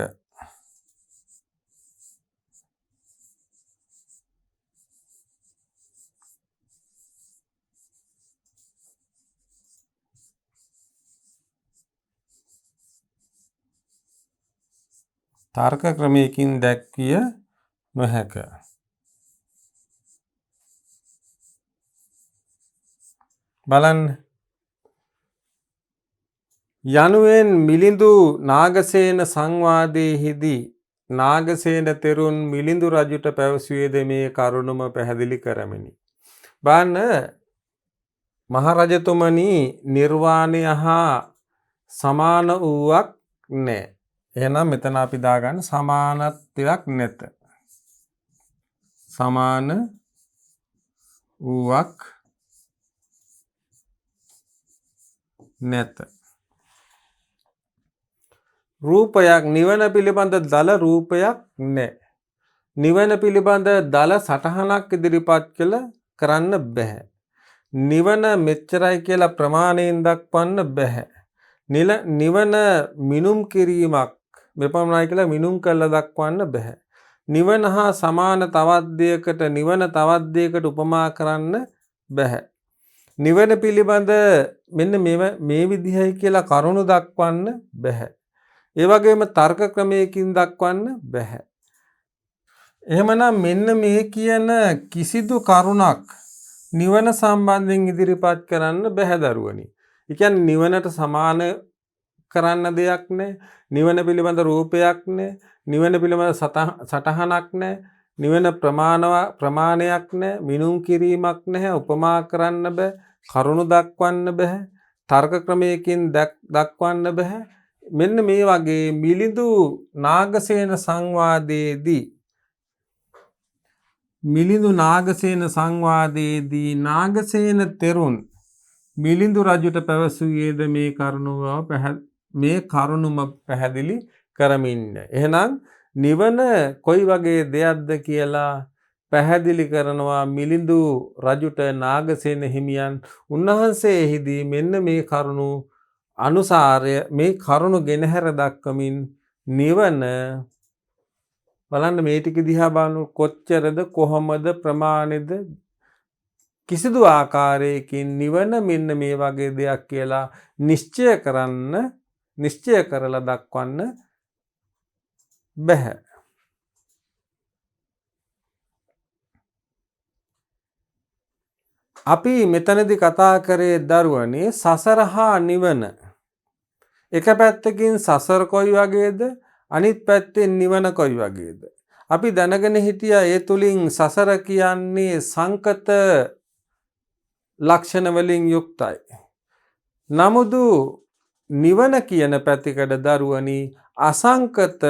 තර්ක ක්‍රමයකින් දැක්විය නොහැක. බලන්න, යනුවෙන් මිලිඳු නාගසේන සංවාදයේදී නාගසේන තෙරුන් මිලිඳු රජුට පැවසුවේද මේ කරුණම පැහැදිලි කරමිනි. බලන්න මහරජතුමනි, නිර්වාණය හා සමාන වූවක් නැහැ. එහෙනම් මෙතන අපි දාගන්න සමානත්වයක් නැත. සමාන වූවක් නැත. රූපයක්, නිවන පිළිබඳ දල රූපයක් නැහැ. නිවන පිළිබඳ දල සටහනක් ඉදිරිපත් කරන්න බෑ. නිවන මෙච්චරයි කියලා ප්‍රමාණයෙන් දක්වන්න බෑ. නිවන මිනුම් කිරීමක් මෙපමණයි කියලා මිනුම් කරලා දක්වන්න බෑ. නිවන හා සමාන තවත් දෙයකට, නිවන තවත් දෙයකට උපමා කරන්න බෑ. නිවන පිළිබඳ මෙන්න මේ විදිහයි කියලා කරුණු දක්වන්න බෑ. ඒ වගේම තර්ක ක්‍රමයකින් දක්වන්න බෑ. එහෙමනම් මෙන්න මේ කියන කිසිදු කරුණක් නිවන සම්බන්ධයෙන් ඉදිරිපත් කරන්න බෑ දරුවනි. ඒ කියන්නේ නිවනට සමාන කරන්න දෙයක් නැහැ. නිවන පිළිබඳ රූපයක් නැහැ. නිවන පිළිබඳ සටහනක් නැහැ. නිවන ප්‍රමාණයක් නැහැ. මිනුම් කිරීමක් නැහැ. උපමා කරන්න බෑ. කරුණු දක්වන්න බෑ. තර්ක ක්‍රමයකින් දක්වන්න බෑ. මෙන්න මේ වගේ මිලිඳු නාගසේන සංවාදයේදී නාගසේන තෙරුන් මිලිඳු රජුට පැවසුයේද මේ කරුණුම පැහැදිලි කරමින්න. එහෙනම් නිවන කොයි වගේ දෙයක්ද කියලා පැහැදිලි කරනවා මිලිඳු රජුට නාගසේන හිමියන්. උන්වහන්සේ එහිදී මෙන්න මේ කරුණු අනුසාරය මේ කරුණු ගෙනහැර දක්වමින් නිවන බලන්න මේ ටික දිහා බලනකොට කොච්චරද කොහොමද ප්‍රමාණෙද කිසිදු ආකාරයකින් නිවන මෙන්න මේ වගේ දෙයක් කියලා නිශ්චය කරලා දක්වන්න බැහැ. අපි මෙතනදී කතා කරේ දරුවනේ සසර හා නිවන. එක පැත්තකින් සසර කොයි වගේද අනිත් පැත්තෙන් නිවන කොයි වගේද. අපි දැනගෙන හිටියා ඒ තුලින් සසර කියන්නේ සංකත ලක්ෂණ වලින් යුක්තයි. නමුදු නිවන කියන පැතිකඩ දරුවනි අසංකත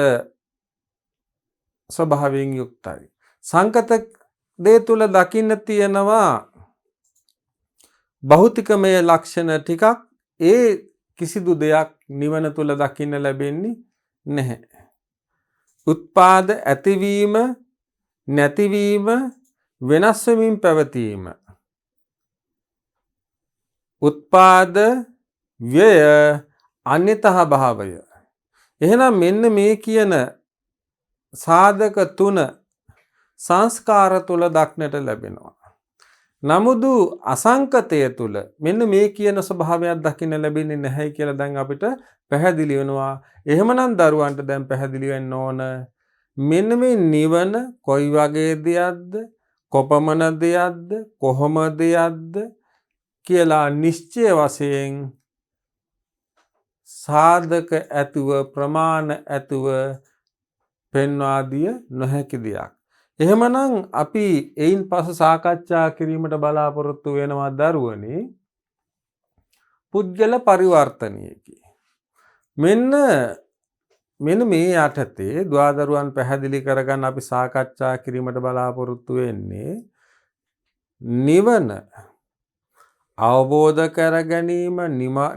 ස්වභාවයෙන් යුක්තයි. සංකත දේ තුල දකින්න තියෙනවා භෞතිකමය ලක්ෂණ ටිකක්. ඒ කිසිදු දෙයක් නිවන තුල දකින්න ලැබෙන්නේ නැහැ. උත්පාද ඇතිවීම නැතිවීම වෙනස් වෙමින් පැවතීම. උත්පාද ව්‍යය අන්‍යතහ භාවය. එහෙනම් මෙන්න මේ කියන සාධක තුන සංස්කාර තුල දක්නට ලැබෙනවා. නමුදු අසංකතය තුල මෙන්න මේ කියන ස්වභාවයක් දකින්න ලැබෙන්නේ නැහැ කියලා දැන් අපිට පැහැදිලි වෙනවා. එහෙමනම් දරුවන්ට දැන් පැහැදිලි වෙන්න ඕන මෙන්න මේ නිවන කොයි වගේ දෙයක්ද කොපමණ දෙයක්ද කොහොම දෙයක්ද කියලා නිශ්චය වශයෙන් සාධක ඇතුව ප්‍රමාණ ඇතුව පෙන්වා දිය නොහැකි දෙයක්. එහෙමනම් අපි එයින් පසු සාකච්ඡා කිරීමට බලාපොරොත්තු වෙනවා දරුවනේ පුද්ගල පරිවර්තනයකි. මෙන්න මේ යටතේ දුවදරුවන් පැහැදිලි කරගන්න අපි සාකච්ඡා කිරීමට බලාපොරොත්තු වෙන්නේ නිවන අවබෝධ කර ගැනීම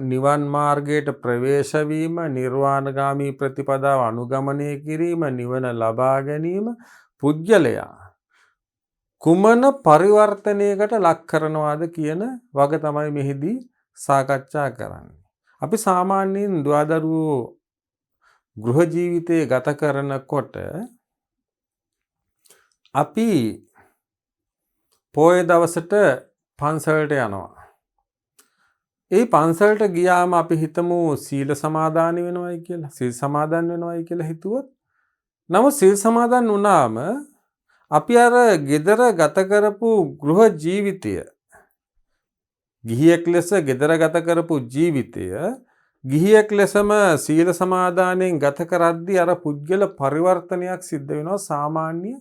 නිවන් මාර්ගයට ප්‍රවේශ වීම නිර්වාණගාමී ප්‍රතිපදාව අනුගමනය කිරීම නිවන ලබා ගැනීම පුද්ගලයා කුමන පරිවර්තනයකට ලක් කරනවාද කියන වග තමයි මෙහිදී සාකච්ඡා කරන්නේ. අපි සාමාන්‍යයෙන් දුවදරුවෝ ගෘහ ජීවිතය ගත කරනකොට අපි පොය දවසට පන්සලට යනවා. ඒ පන්සලට ගියාම අපි හිතමු සීල සමාදාන වෙනවයි කියලා. සීල් සමාදන් වෙනවයි කියලා හිතුවොත් නමුත් සීල් සමාදන් වුණාම අපි අර gedara ගත කරපු ගෘහ ජීවිතය ගිහියෙක් ලෙස gedara ගත කරපු ජීවිතය ගිහියෙක් ලෙසම සීල සමාදානයෙන් ගත කරද්දී අර පුද්ගල පරිවර්තනයක් සිද්ධ වෙනවා සාමාන්‍ය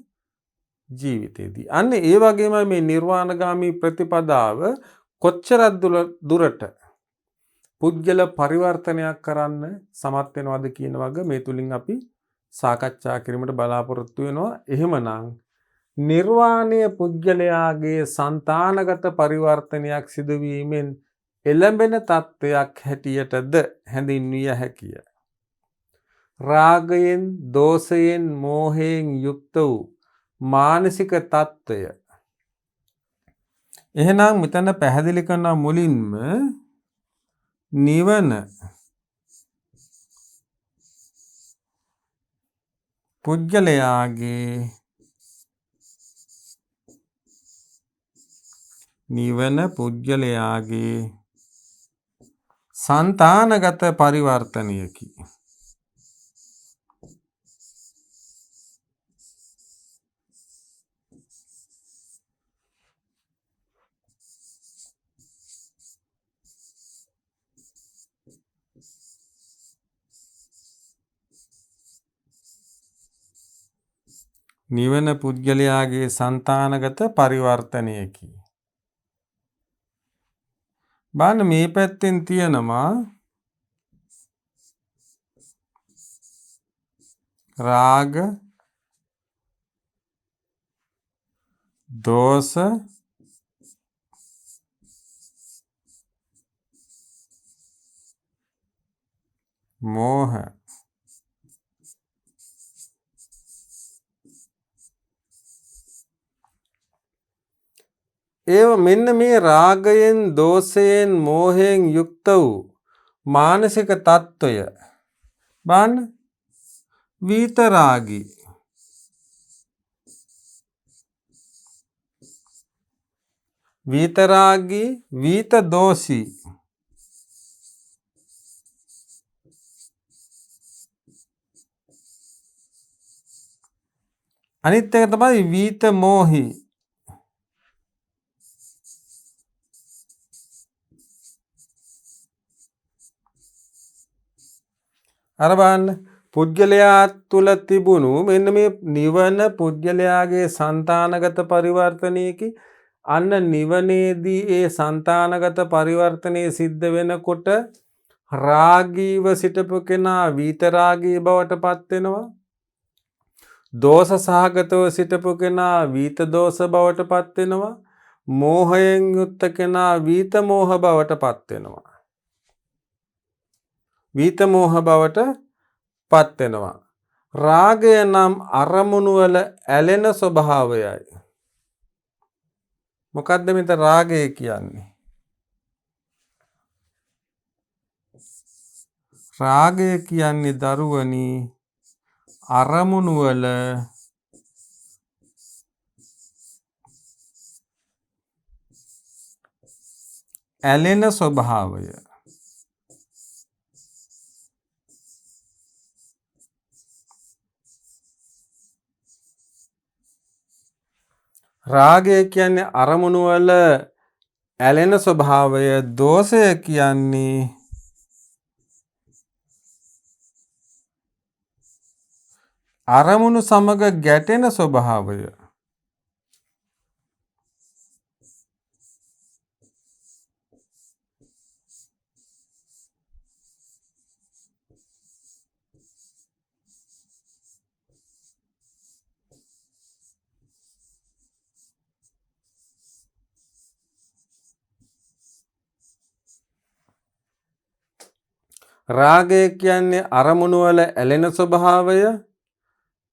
ජීවිතේදී. අන්න ඒ වගේම මේ නිර්වාණගාමී ප්‍රතිපදාව කොච්චරක් දුරට පුද්ගල පරිවර්තනයක් කරන්න සමත් වෙනවද කියන වග මේ තුලින් අපි සාකච්ඡා කිරීමට බලාපොරොත්තු වෙනවා. එහෙමනම් නිර්වාණය පුද්ගලයාගේ సంతానගත පරිවර්තනයක් සිදුවීමෙන් එළඹෙන තත්වයක් හැටියටද හැඳින්විය හැකිය. රාගයෙන්, දෝෂයෙන්, මෝහයෙන් යුක්ත වූ මානසික තත්වය. එහෙනම් මෙතන පැහැදිලි කරන මුලින්ම නිවන පුද්ගලයාගේ సంతానගත පරිවර්තනයකි. නිවන පුද්ගලයාගේ సంతానගත පරිවර්තනයකි. බලන්න මේ පැත්තෙන් තියෙනවා රාග, දෝෂ, මෝහ. ඒව මෙන්න මේ රාගයෙන් දෝෂයෙන් මෝහයෙන් යුක්ත වූ මානසික තත්ත්වය බලන්න විතරාගී විතරාගී විත දෝෂී අනිත් එක තමයි විත මෝහී අර බලන්න පුද්ගලයා තුල තිබුණු මෙන්න මේ නිවන පුද්ගලයාගේ సంతానගත පරිවර්තනයේකි අන්න නිවනේදී ඒ సంతానගත පරිවර්තනයේ සිද්ධ වෙනකොට රාගීව සිටපු කෙනා විතරාගී බවට පත් වෙනවා දෝෂ සහගතව සිටපු කෙනා විත දෝෂ බවට පත් වෙනවා මෝහයෙන් යුක්ත කෙනා විත මෝහ බවට පත් වෙනවා විත මෝහ බවට පත් වෙනවා රාගය නම් අරමුණු වල ඇලෙන ස්වභාවයයි මොකද්ද මෙතන රාගය කියන්නේ රාගය කියන්නේ දරුවනි අරමුණු වල ඇලෙන ස්වභාවය රාගය කියන්නේ අරමුණු වල ඇලෙන ස්වභාවය දෝෂය කියන්නේ අරමුණු සමග ගැටෙන ස්වභාවය රාගය කියන්නේ අරමුණු වල ඇලෙන ස්වභාවය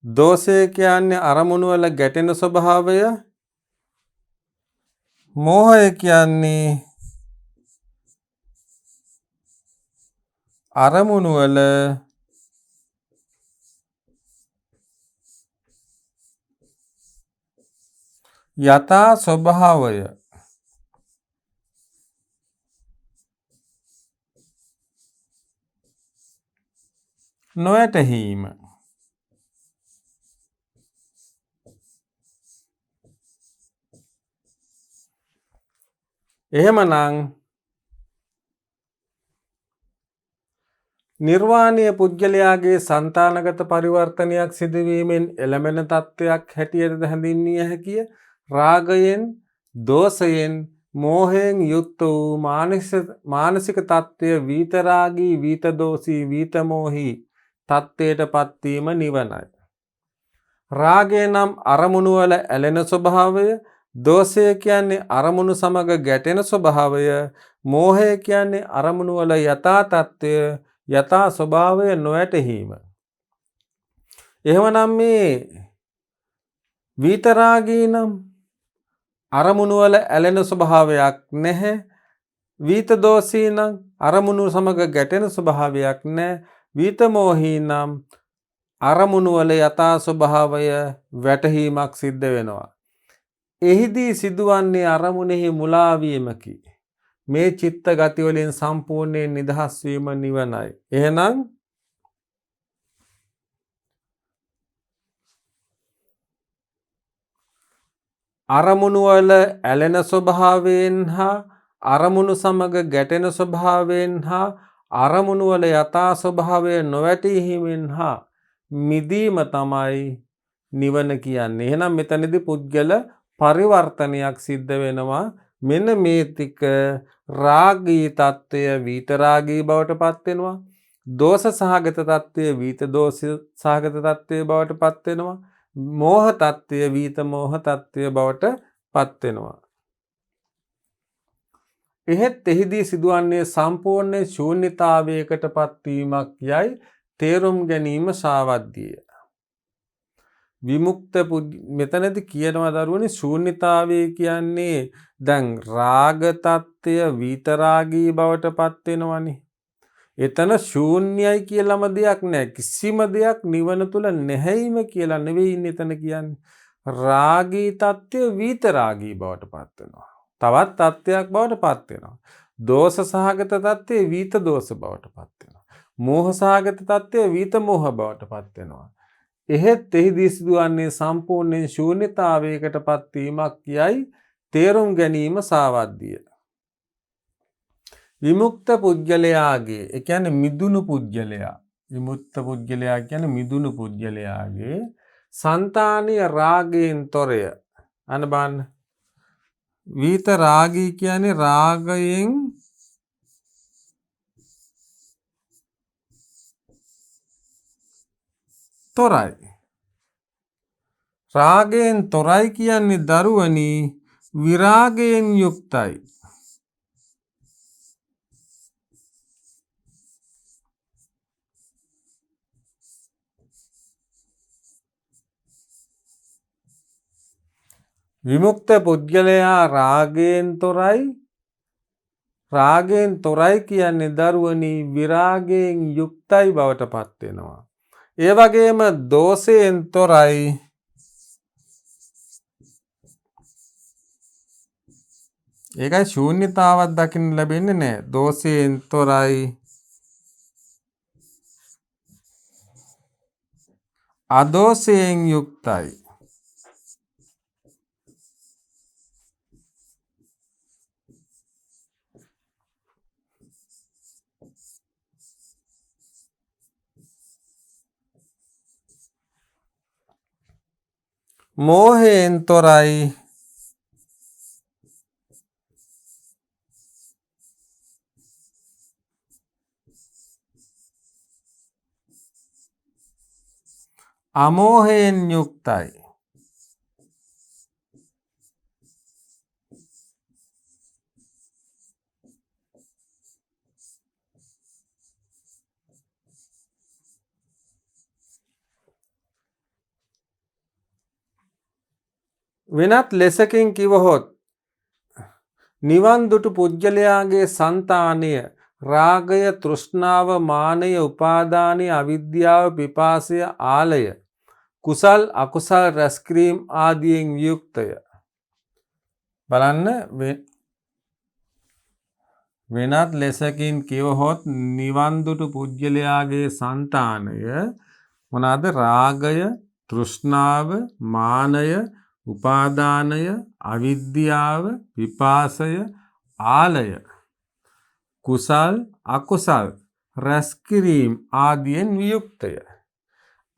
දෝෂය කියන්නේ අරමුණු වල ගැටෙන ස්වභාවය මෝහය කියන්නේ අරමුණු වල යථා ස්වභාවය නොයැටහීම එහෙමනම් නිර්වාණීය පුද්ගලයාගේ సంతానගත පරිවර්තනයක් සිදුවීමෙන් එළඹෙන තත්වයක් හැටියටද හැඳින්විය හැකිය රාගයෙන් දෝෂයෙන් මෝහයෙන් යුක්ත වූ මානසික තත්ත්වය විතරාගී විතදෝෂී විතමෝහී තත්ත්වයට පත්වීම නිවනයි රාගය නම් අරමුණු වල ඇලෙන ස්වභාවය දෝෂය කියන්නේ අරමුණු සමග ගැටෙන ස්වභාවය මෝහය කියන්නේ අරමුණු වල යථා තත්ත්වය යථා ස්වභාවය නොයැටහීම එහෙමනම් මේ විතරාගී නම් අරමුණු වල ඇලෙන ස්වභාවයක් නැහැ විත දෝෂී නම් අරමුණු සමග ගැටෙන ස්වභාවයක් නැහැ විත මෝහී නම් අරමුණු වල යථා ස්වභාවය වැටහීමක් සිද්ධ වෙනවා එහිදී සිදුවන්නේ අරමුණෙහි මුලා වීමකි මේ චිත්ත ගති වලින් සම්පූර්ණයෙන් නිදහස් වීම නිවනයි එහෙනම් අරමුණු වල ඇලෙන ස්වභාවයෙන් හා අරමුණු සමග ගැටෙන ස්වභාවයෙන් හා අරමුණු වල යථා ස්වභාවය නොවැටීමෙන් හා මිදීම තමයි නිවන කියන්නේ. එහෙනම් මෙතනදී පුද්ගල පරිවර්තනයක් සිද්ධ වෙනවා. මෙන්න මේ ටික රාගී తত্ত্বය විතරාගී බවට පත් වෙනවා. දෝෂ සහගත తত্ত্বය විත දෝෂ සහගත తত্ত্বය බවට පත් වෙනවා. මෝහ తত্ত্বය විත මෝහ తত্ত্বය බවට පත් වෙනවා. එහෙත් එහිදී සිදුවන්නේ සම්පූර්ණ ශූන්‍යතාවයකට පත්වීමක් යයි තේරුම් ගැනීම සාවද්‍යය. විමුක්ත මෙතනදි කියනවා දරුවනේ ශූන්‍යතාවය කියන්නේ දැන් රාග తত্ত্বය විතරාගී බවට පත් වෙනවනේ. එතන ශූන්‍යයි කියලාම දෙයක් නැහැ. කිසිම දෙයක් නිවන තුල නැහැයිම කියලා නෙවෙයි එතන කියන්නේ. රාගී తত্ত্বය විතරාගී බවට පත් වෙනවා. තවත් තත්ත්වයක් බවට පත් වෙනවා. දෝෂ සහගත తত্ত্বය විත දෝෂ බවට පත් වෙනවා. මෝහ සහගත తত্ত্বය විත මෝහ බවට පත් වෙනවා. එහෙත් එහිදී සිදුවන්නේ සම්පූර්ණ ශූන්‍යතාවයකට පත්වීමක් යයි තේරුම් ගැනීම සාවද්‍යය. විමුක්ත පුද්ගලයාගේ ඒ කියන්නේ මිදුණු පුද්ගලයා විමුක්ත පුද්ගලයා කියන්නේ මිදුණු පුද්ගලයාගේ సంతානීය රාගයෙන් තොරය. අන්න බලන්න. විත රාගී කියන්නේ රාගයෙන් තොරයි. රාගයෙන් තොරයි කියන්නේ දරුවනි විරාගයෙන් යුක්තයි. විමුක්ත පුද්ගලයා රාගයෙන් තොරයි. රාගයෙන් තොරයි කියන්නේ දරුවනි විරාගයෙන් යුක්තයි බවට පත් වෙනවා. ඒ වගේම දෝෂයෙන් තොරයි. ඒකයි ශූන්‍යතාවක් දකින්න ලැබෙන්නේ නැහැ. දෝෂයෙන් තොරයි. අදෝෂයෙන් යුක්තයි. මෝහයෙන් තොරයි. අමෝහයෙන් යුක්තයි. වෙනත් ලෙසකින් කිවහොත් නිවන් දුටු පුද්ගලයාගේ సంతානය රාගය තෘෂ්ණාව මානය උපාදානය අවිද්‍යාව පිපාසය ආලය කුසල් අකුසල් රැස්කිරීම ආදියෙන් යුක්තය. බලන්න වෙනත් ලෙසකින් කිවහොත් නිවන් දුටු පුද්ගලයාගේ సంతානය මොනවාද? රාගය තෘෂ්ණාව මානය උපාදානය අවිද්‍යාව විපාසය ආලය කුසල් අකුසල් රැස්කිරීම ආදියෙන් වියුක්තය.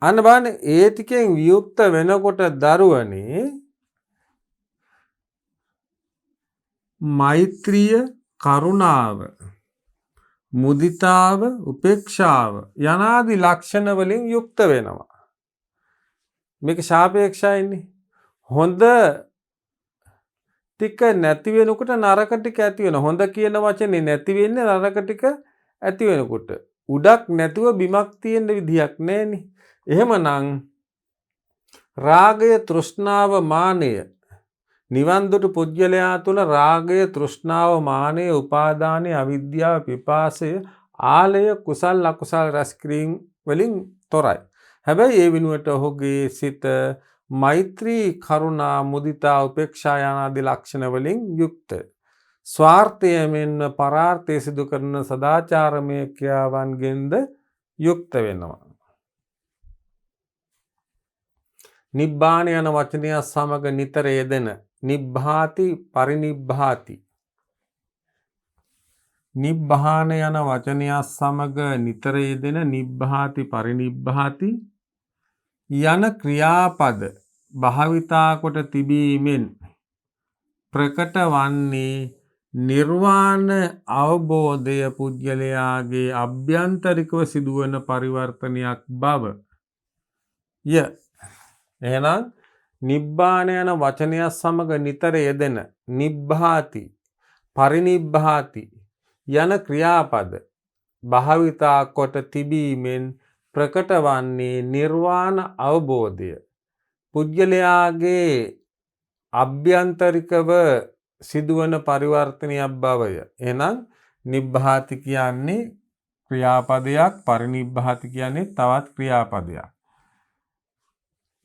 අන්න බලන්න ඒ ටිකෙන් වියුක්ත වෙනකොට දරුවනේ මෛත්‍රිය කරුණාව මුදිතාව උපේක්ෂාව යනාදි ලක්ෂණ වලින් යුක්ත වෙනවා. මේක සාපේක්ෂයිනේ. හොඳ ටික නැති වෙනකොට නරක ටික ඇති වෙනවා. හොඳ කියන වචනේ නැති වෙන්නේ නරක ටික ඇති වෙනකොට. උඩක් නැතුව බිමක් තියෙන්න විදියක් නැහෙනේ. එහෙමනම් රාගය තෘෂ්ණාව මානය නිවන් දුටු පුද්ගලයා තුළ රාගය තෘෂ්ණාව මානය උපාදානය අවිද්‍යාව පිපාසය ආලය කුසල් අකුසල් රැස්කිරීම වලින් තොරයි. හැබැයි ඒ වෙනුවට ඔහුගේ සිත මෛත්‍රී කරුණා මුදිතා උපේක්ෂා යනාදී ලක්ෂණ වලින් යුක්තය. ස්වාර්ථය මෙන්ම පරාර්ථය සිදු කරන සදාචාරමය ක්‍රියාවන්ගෙන්ද යුක්ත වෙනවා. නිබ්බාන යන වචනය සමග නිතර යෙදෙන නිබ්බාති පරිනිබ්බාති. නිබ්බාන යන වචනය සමග නිතර යෙදෙන නිබ්බාති පරිනිබ්බාති යන ක්‍රියාපද භාවිතා කොට තිබීමෙන් ප්‍රකට වන්නේ නිර්වාණ අවබෝධය පුද්ගලයාගේ අභ්‍යන්තරිකව සිදුවන පරිවර්තනයක් බව ය. එහෙනම් නිබ්බාන යන වචනය සමග නිතර යෙදෙන නිබ්බාති පරිනිබ්බාති යන ක්‍රියාපද භාවිතා කොට තිබීමෙන් ප්‍රකට වන්නේ නිර්වාණ අවබෝධය. පුද්ගලයාගේ අභ්‍යන්තරිකව සිදුවන පරිවර්තනයක් බවය. එහෙනම් නිබ්බාති කියන්නේ ක්‍රියාපදයක්, පරිනිබ්බාති කියන්නේ තවත් ක්‍රියාපදයක්.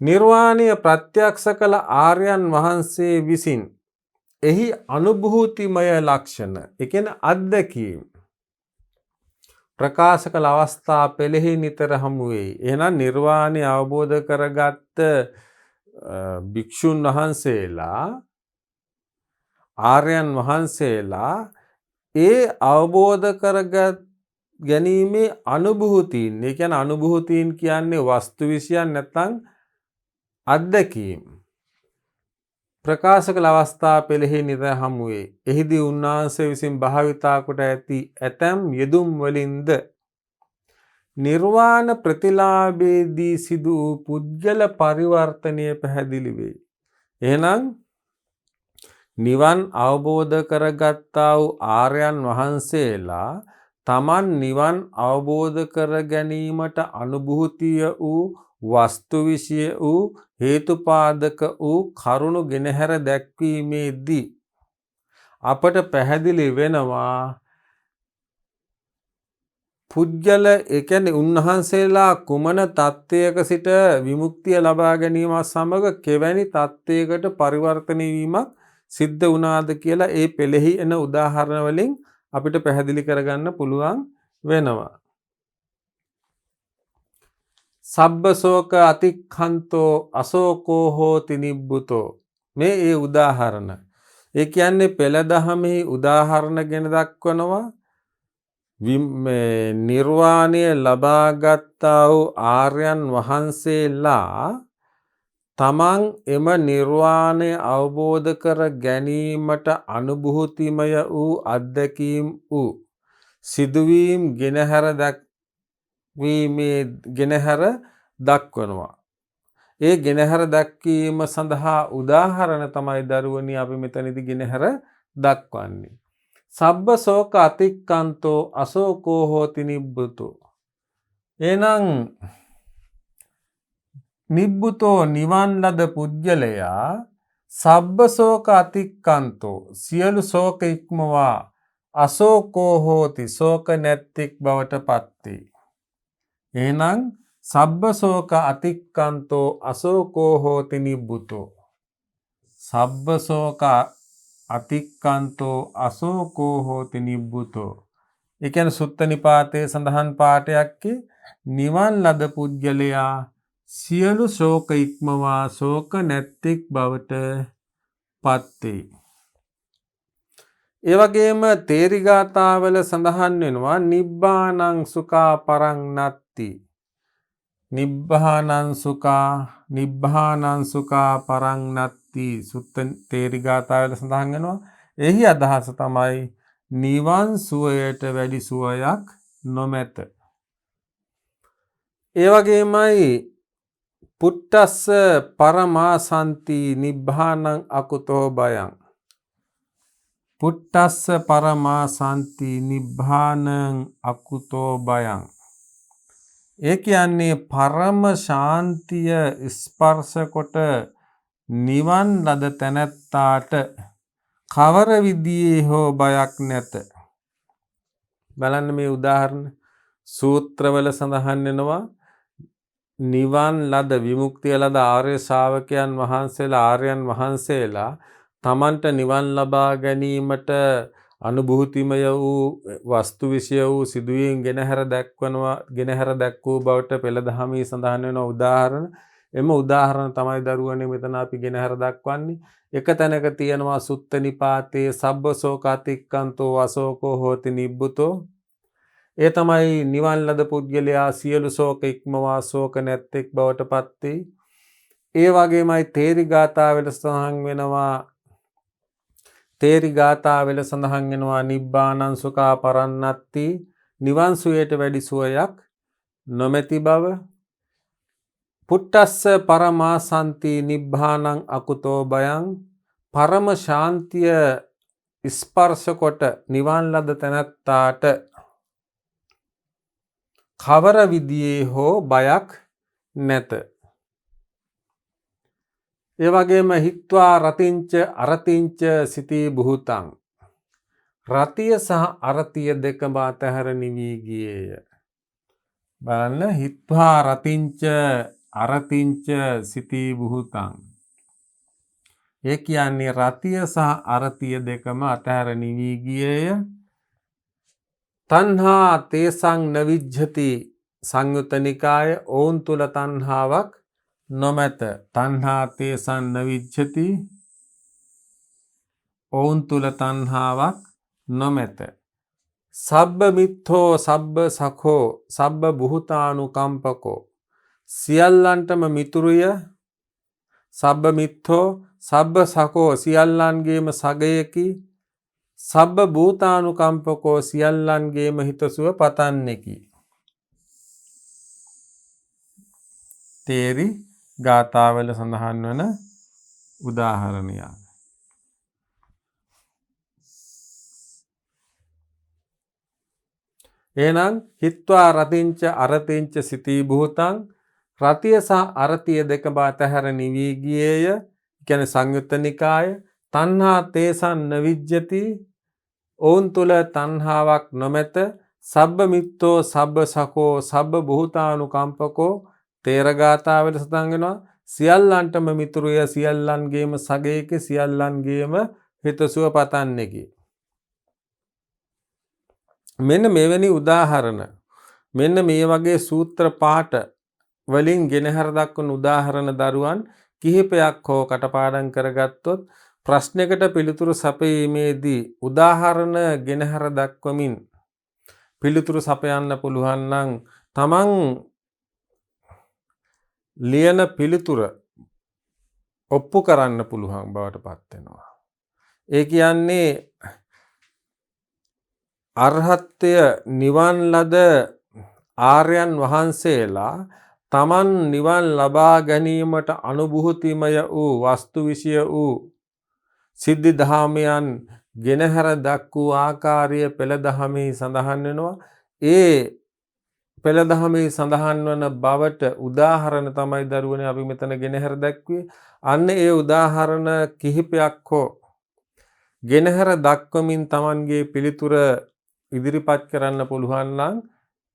නිර්වාණය ප්‍රත්‍යක්ෂ කළ ආර්යයන් වහන්සේ විසින් එහි අනුභූතිමය ලක්ෂණ, ඒ කියන්නේ අත්දැකීම් ප්‍රකාශ කළ අවස්ථා පෙළෙහි නිතර හමු වෙයි. එහෙනම් නිර්වාණය අවබෝධ කරගත්ත භික්ෂුන් වහන්සේලා, ආර්යයන් වහන්සේලා ඒ අවබෝධ කරගත් ගැනීමේ අනුභූතීන්, ඒ කියන්නේ අනුභූතීන් කියන්නේ වස්තු විෂයන් නැත්නම් අත්දැකීම් ප්‍රකාශ කළ අවස්ථා පෙළෙහි නිතර හමු වේ. එහිදී උන්වහන්සේ විසින් භාවිතා කොට ඇති ඇතැම් යෙදුම් වලින්ද නිර්වාණ ප්‍රතිලාභයේදී සිදු වූ පුද්ගල පරිවර්තනය පැහැදිලි වේ. එහෙනම් නිවන් අවබෝධ කරගත්තා වූ ආර්යයන් වහන්සේලා තමන් නිවන් අවබෝධ කර ගැනීමට අනුභූතිය වූ වස්තු විෂය වූ හේතුපාදක වූ කරුණු ගෙනහැර දැක්වීමේදී අපට පැහැදිලි වෙනවා පුද්ගල, ඒ කියන්නේ උන්වහන්සේලා කුමන තත්ත්වයක සිට විමුක්තිය ලබා ගැනීම සමග කෙවැනි තත්ත්වයකට පරිවර්තනය වීමක් සිද්ධ වුණාද කියලා ඒ පෙළෙහි එන උදාහරණ වලින් අපිට පැහැදිලි කරගන්න පුළුවන් වෙනවා. සබ්බසෝක අතික්ඛන්තෝ අශෝකෝ හෝති නිබ්බුතෝ. මේ ඒ උදාහරණ. ඒ කියන්නේ පෙළ දහමෙහි උදාහරණ ගෙන දක්වනවා. නිර්වාණය ලබාගත්තා වූ ආර්යයන් වහන්සේලා තමන් එම නිර්වාණය අවබෝධ කර ගැනීමට අනුභූතිමය වූ අත්දැකීම් වූ සිදුවීම් ගෙනහැර දක්වනවා. ඒ ගෙනහැර දැක්වීම සඳහා උදාහරණ තමයි දරුවනි අපි මෙතනදී ගෙනහැර දක්වන්නේ. සබ්බ ශෝක අතික්ඛන්තෝ අශෝකෝ හෝති නිබ්බුතෝ. එහෙනම් නිබ්බුතෝ නිවන් ලද පුද්ගලයා සබ්බ ශෝක අතික්ඛන්තෝ සියලු ශෝක ඉක්මවා අශෝකෝ හෝති ශෝක නැත්තෙක් බවට පත් වේ. එහෙනම් සබ්බ ශෝක අතික්ඛන්තෝ අශෝකෝ හෝති නිබ්බුතෝ. සබ්බ ශෝක අතික්ඛන්තෝ අශෝකෝ හෝති නිබ්බුතෝ. ඒ කියන්නේ සුත්ත නිපාතයේ සඳහන් පාඨයක් නිවන් ලද පුද්ගලයා සියලු ශෝක ඉක්මවා ශෝක නැත්තෙක් බවට පත් වේ. ඒ වගේම තේරිගාථාවල සඳහන් වෙනවා නිබ්බානං සුඛා පරං නත්ති. නිබ්බානං සුඛා පරං නත්ති. සුත්ත තේරිගාථාවල සඳහන් වෙනවා. එහි අදහස තමයි නිවන් සුවයට වැඩි සුවයක් නොමැත. ඒ වගේමයි පුට්ටස්ස පරමාසන්ති නිබ්බානං අකුතෝ බයං. පුට්ටස්ස පරමාසන්ති නිබ්බානං අකුතෝ බයං. ඒ කියන්නේ පරම ශාන්තිය ස්පර්ශ කොට නිවන් ලද තැනැත්තාට කවර විදියේ හෝ බයක් නැත. බලන්න මේ උදාහරණ සූත්‍රවල සඳහන් වෙනවා නිවන් ලද විමුක්තිය ලද ආර්ය ශ්‍රාවකයන් වහන්සේලා, ආර්යයන් වහන්සේලා තමන්ට නිවන් ලබා ගැනීමට අනුභූතිමය වූ වස්තු විෂය වූ සිදුවීම් ගෙනහැර දැක්වූ බවට පෙළ දහමේ සඳහන් වෙන උදාහරණ. එම උදාහරණ තමයි දරුවනේ මෙතන අපි ගෙනහැර දක්වන්නේ. එක තැනක තියෙනවා සුත්ත නිපාතේ සබ්බ ශෝක අතික්ඛන්තෝ අශෝකෝ හෝති නිබ්බුතෝ. ඒ තමයි නිවන් ලද පුද්ගලයා සියලු ශෝක ඉක්මවා ශෝක නැත්තෙක් බවට පත් වේ. ඒ වගේමයි තේරිගාථාවල සඳහන් වෙනවා නිබ්බානං සුඛා පරන්නත්ති. නිවන් සුවයට වැඩි සුවයක් නොමැති බව. පුට්ටස්ස පරමාසන්ති නිබ්බානං අකුතෝ බයං. පරම ශාන්තිය ස්පර්ශ කොට නිවන් ලද තැනැත්තාට කවර විදියේ හෝ බයක් නැත. ඒ වගේම හිත්වා රතිංච අරතිංච සිතී බුහුතං. රතිය සහ අරතිය දෙකම අතහැර නිවී ගියේය. බලන්න හිත්වා රතිංච අරතිංච සිතී බුහුතං. ඒ කියන්නේ රතිය සහ අරතිය දෙකම අතහැර නිවී ගියේය. තණ්හා තේසං නවිජ්ජති සංයුත්ත නිකාය ඔවුන් තුල තණ්හාවක් නොමැත. තණ්හා තේසං නවිජ්ජති ඔවුන් තුල තණ්හාවක් නොමැත. සබ්බ මිත්ථෝ සබ්බ සඛෝ සබ්බ බුහතානුකම්පකෝ. සියල්ලන්ටම මිතුරුය. සබ්බ මිත්ථෝ සබ්බ සඛෝ සියල්ලන්ගේම සගයකි. සබ්බ භූතානුකම්පකෝ සියල්ලන්ගේම හිතසුව පතන්නෙකි. තේරි ගාථාවල සඳහන් වන උදාහරණයක්. එහෙනම් හිත්වා රතිංච අරතිංච සිතී බුහතං. රතිය සහ අරතිය දෙක අතහැර නිවී ගියේය. කියන්නේ සංයුත්ත නිකාය. තණ්හා තේසං නවිජ්ජති ඔවුන් තුල තණ්හාවක් නොමැත. සබ්බ මිත්තෝ සබ්බ සඛෝ සබ්බ භූතානුකම්පකෝ. තේරගාථාවල සඳහන් වෙනවා සියල්ලන්ටම මිතුරුය සියල්ලන්ගේම සගයක සියල්ලන්ගේම හිතසුව පතන්නෙකි. මෙන්න මෙවැනි උදාහරණ මෙන්න මේ වගේ සූත්‍ර පාඨ වලින් ගෙනහැර දක්වන උදාහරණ දරුවන් කිහිපයක් හෝ කටපාඩම් කරගත්තොත් ප්‍රශ්නයකට පිළිතුරු සපයීමේදී උදාහරණ ගෙනහැර දක්වමින් පිළිතුරු සපයන්න පුළුවන් නම් තමන් ලියන පිළිතුර ඔප්පු කරන්න පුළුවන් බවට පත් වෙනවා. ඒ කියන්නේ අරහත්ත්වය නිවන් ලද ආර්යයන් වහන්සේලා තමන් නිවන් ලබා ගැනීමට අනුභූතිමය වූ වස්තු විෂය වූ සිද්ධි දහමයන් ගෙනහැර දක්වූ ආකාරය පෙළ දහමෙහි සඳහන් වෙනවා. ඒ පෙළ දහමෙහි සඳහන් වන බවට උදාහරණ තමයි දරුවනේ අපි මෙතන ගෙනහැර දැක්වේ. අන්න ඒ උදාහරණ කිහිපයක් හෝ ගෙනහැර දක්වමින් තමන්ගේ පිළිතුර ඉදිරිපත් කරන්න පුළුවන් නම්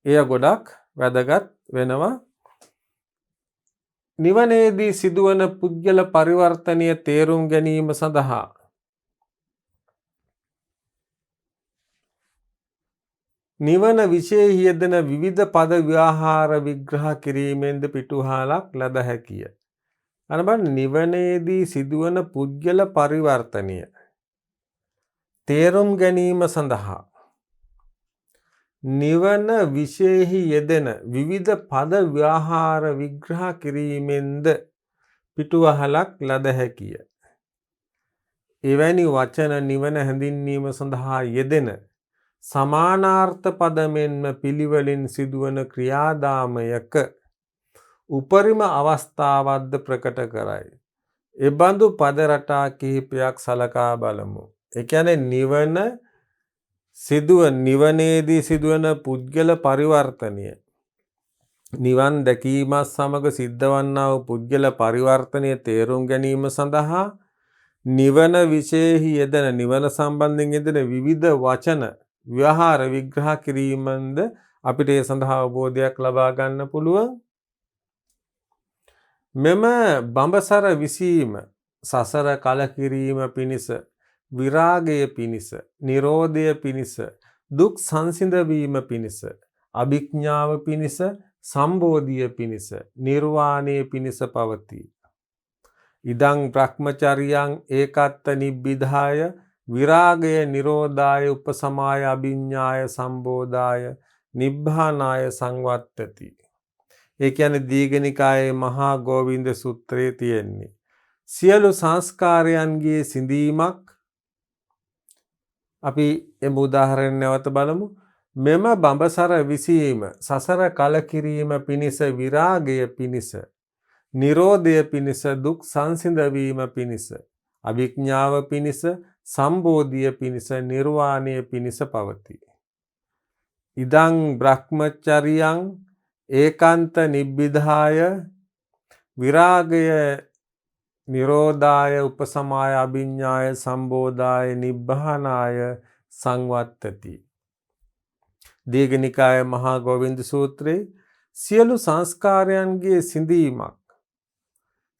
එය ගොඩක් වැදගත් වෙනවා. නිවනේදී සිදුවන පුද්ගල පරිවර්තනය තේරුම් ගැනීම සඳහා නිවන විශේෂ යෙදෙන විවිධ පද ව්‍යවහාර විග්‍රහ කිරීමෙන්ද පිටුහලක් ලද හැකිය. අනබන් නිවනේදී සිදුවන පුද්ගල පරිවර්තනය තේරුම් ගැනීම සඳහා නිවන විශේෂ යෙදෙන විවිධ පද ව්‍යවහාර විග්‍රහ කිරීමෙන්ද පිටුවහලක් ලද හැකිය. එවැනි වචන නිවන හැඳින්වීම සඳහා යෙදෙන සමානාර්ථ පද මෙන්ම පිළිවෙලින් සිදුවන ක්‍රියාදාමයක උපරිම අවස්ථාවක්ද ප්‍රකට කරයි. එබඳු පද රටා කිහිපයක් සලකා බලමු. ඒ කියන්නේ නිවනේදී සිදුවන පුද්ගල පරිවර්තනය නිවන් දැකීමත් සමග සිද්ධවන්නා වූ පුද්ගල පරිවර්තනය තේරුම් ගැනීම සඳහා නිවන විශේෂ යෙදෙන නිවන සම්බන්ධයෙන් යෙදෙන විවිධ වචන ව්‍යවහාර විග්‍රහ කිරීමෙන්ද අපිට ඒ සඳහා අවබෝධයක් ලබා ගන්න පුළුවන්. මෙම බඹසර විසීම සසර කලකිරීම පිණිස විරාගය පිණිස නිරෝධය පිණිස දුක් සංසිඳවීම පිණිස අභිඥාව පිණිස සම්බෝධිය පිණිස නිර්වාණය පිණිස පවතී. ඉදං බ්‍රහ්මචර්යං ඒකත්ත නිබ්බිධාය විරාගය නිරෝධාය උපසමාය අභිඥාය සම්බෝධාය නිබ්බානාය සංවත්තති. ඒ කියන්නේ දීඝනිකායේ මහා ගෝවින්ද සූත්‍රයේ තියෙන්නේ සියලු සංස්කාරයන්ගේ සිඳීමක්. අපි එම උදාහරණ නැවත බලමු. මෙම බඹසර විසීම සසර කලකිරීම පිණිස විරාගය පිණිස නිරෝධය පිණිස දුක් සංසිඳවීම පිණිස අවිඥාව පිණිස, සම්බෝධිය පිණිස, නිර්වාණය පිණිස පවතී. ඉදං බ්‍රහ්මචරියං ඒකාන්ත නිබ්බිදාය විරාගය නිරෝධාය උපසමාය අභිඥාය සම්බෝධාය නිබ්බානාය සංවත්තති. දීඝනිකාය මහා ගෝවින්ද සූත්‍රයේ සියලු සංස්කාරයන්ගේ සිඳීමක්,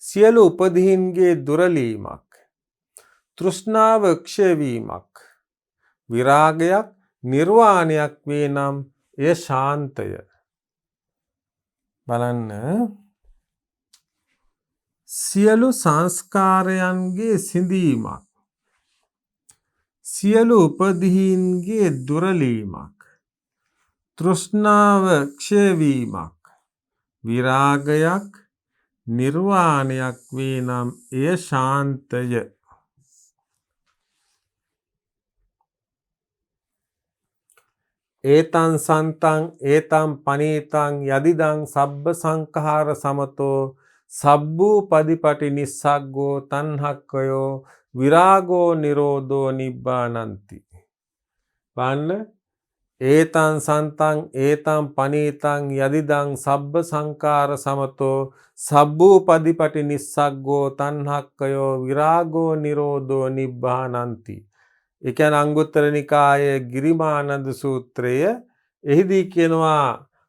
සියලු උපදීන්ගේ දුරලීමක්, තෘෂ්ණාව ක්ෂය වීමක්, විරාගයක් නිර්වාණයක් වේ නම් එය ශාන්තය. බලන්න, සියලු සංස්කාරයන්ගේ සිඳීමක්, සියලු උපදීන්ගේ දුරලීමක්, තෘෂ්ණාව ක්ෂය වීමක්, විරාගයක් නිර්වාණයක් වේ නම් එය ශාන්තය. ඒතං සන්තං ඒතං පනීතං යදිදං සබ්බ සංඛාර සමතෝ සබ්බූ පදිපටි නිස්සග්ගෝ තණ්හක්ඛයෝ විරාගෝ නිරෝධෝ නිබ්බානಂತಿ. බලන්න, ඒතං සන්තං ඒතං පනීතං යදිදං සබ්බ සංඛාර සමතෝ සබ්බූ පදිපටි නිස්සග්ගෝ තණ්හක්ඛයෝ විරාගෝ නිරෝධෝ නිබ්බානಂತಿ. ඒ කියන්නේ අංගුත්තර නිකායේ ගිරිමානන්ද සූත්‍රය. එහිදී කියනවා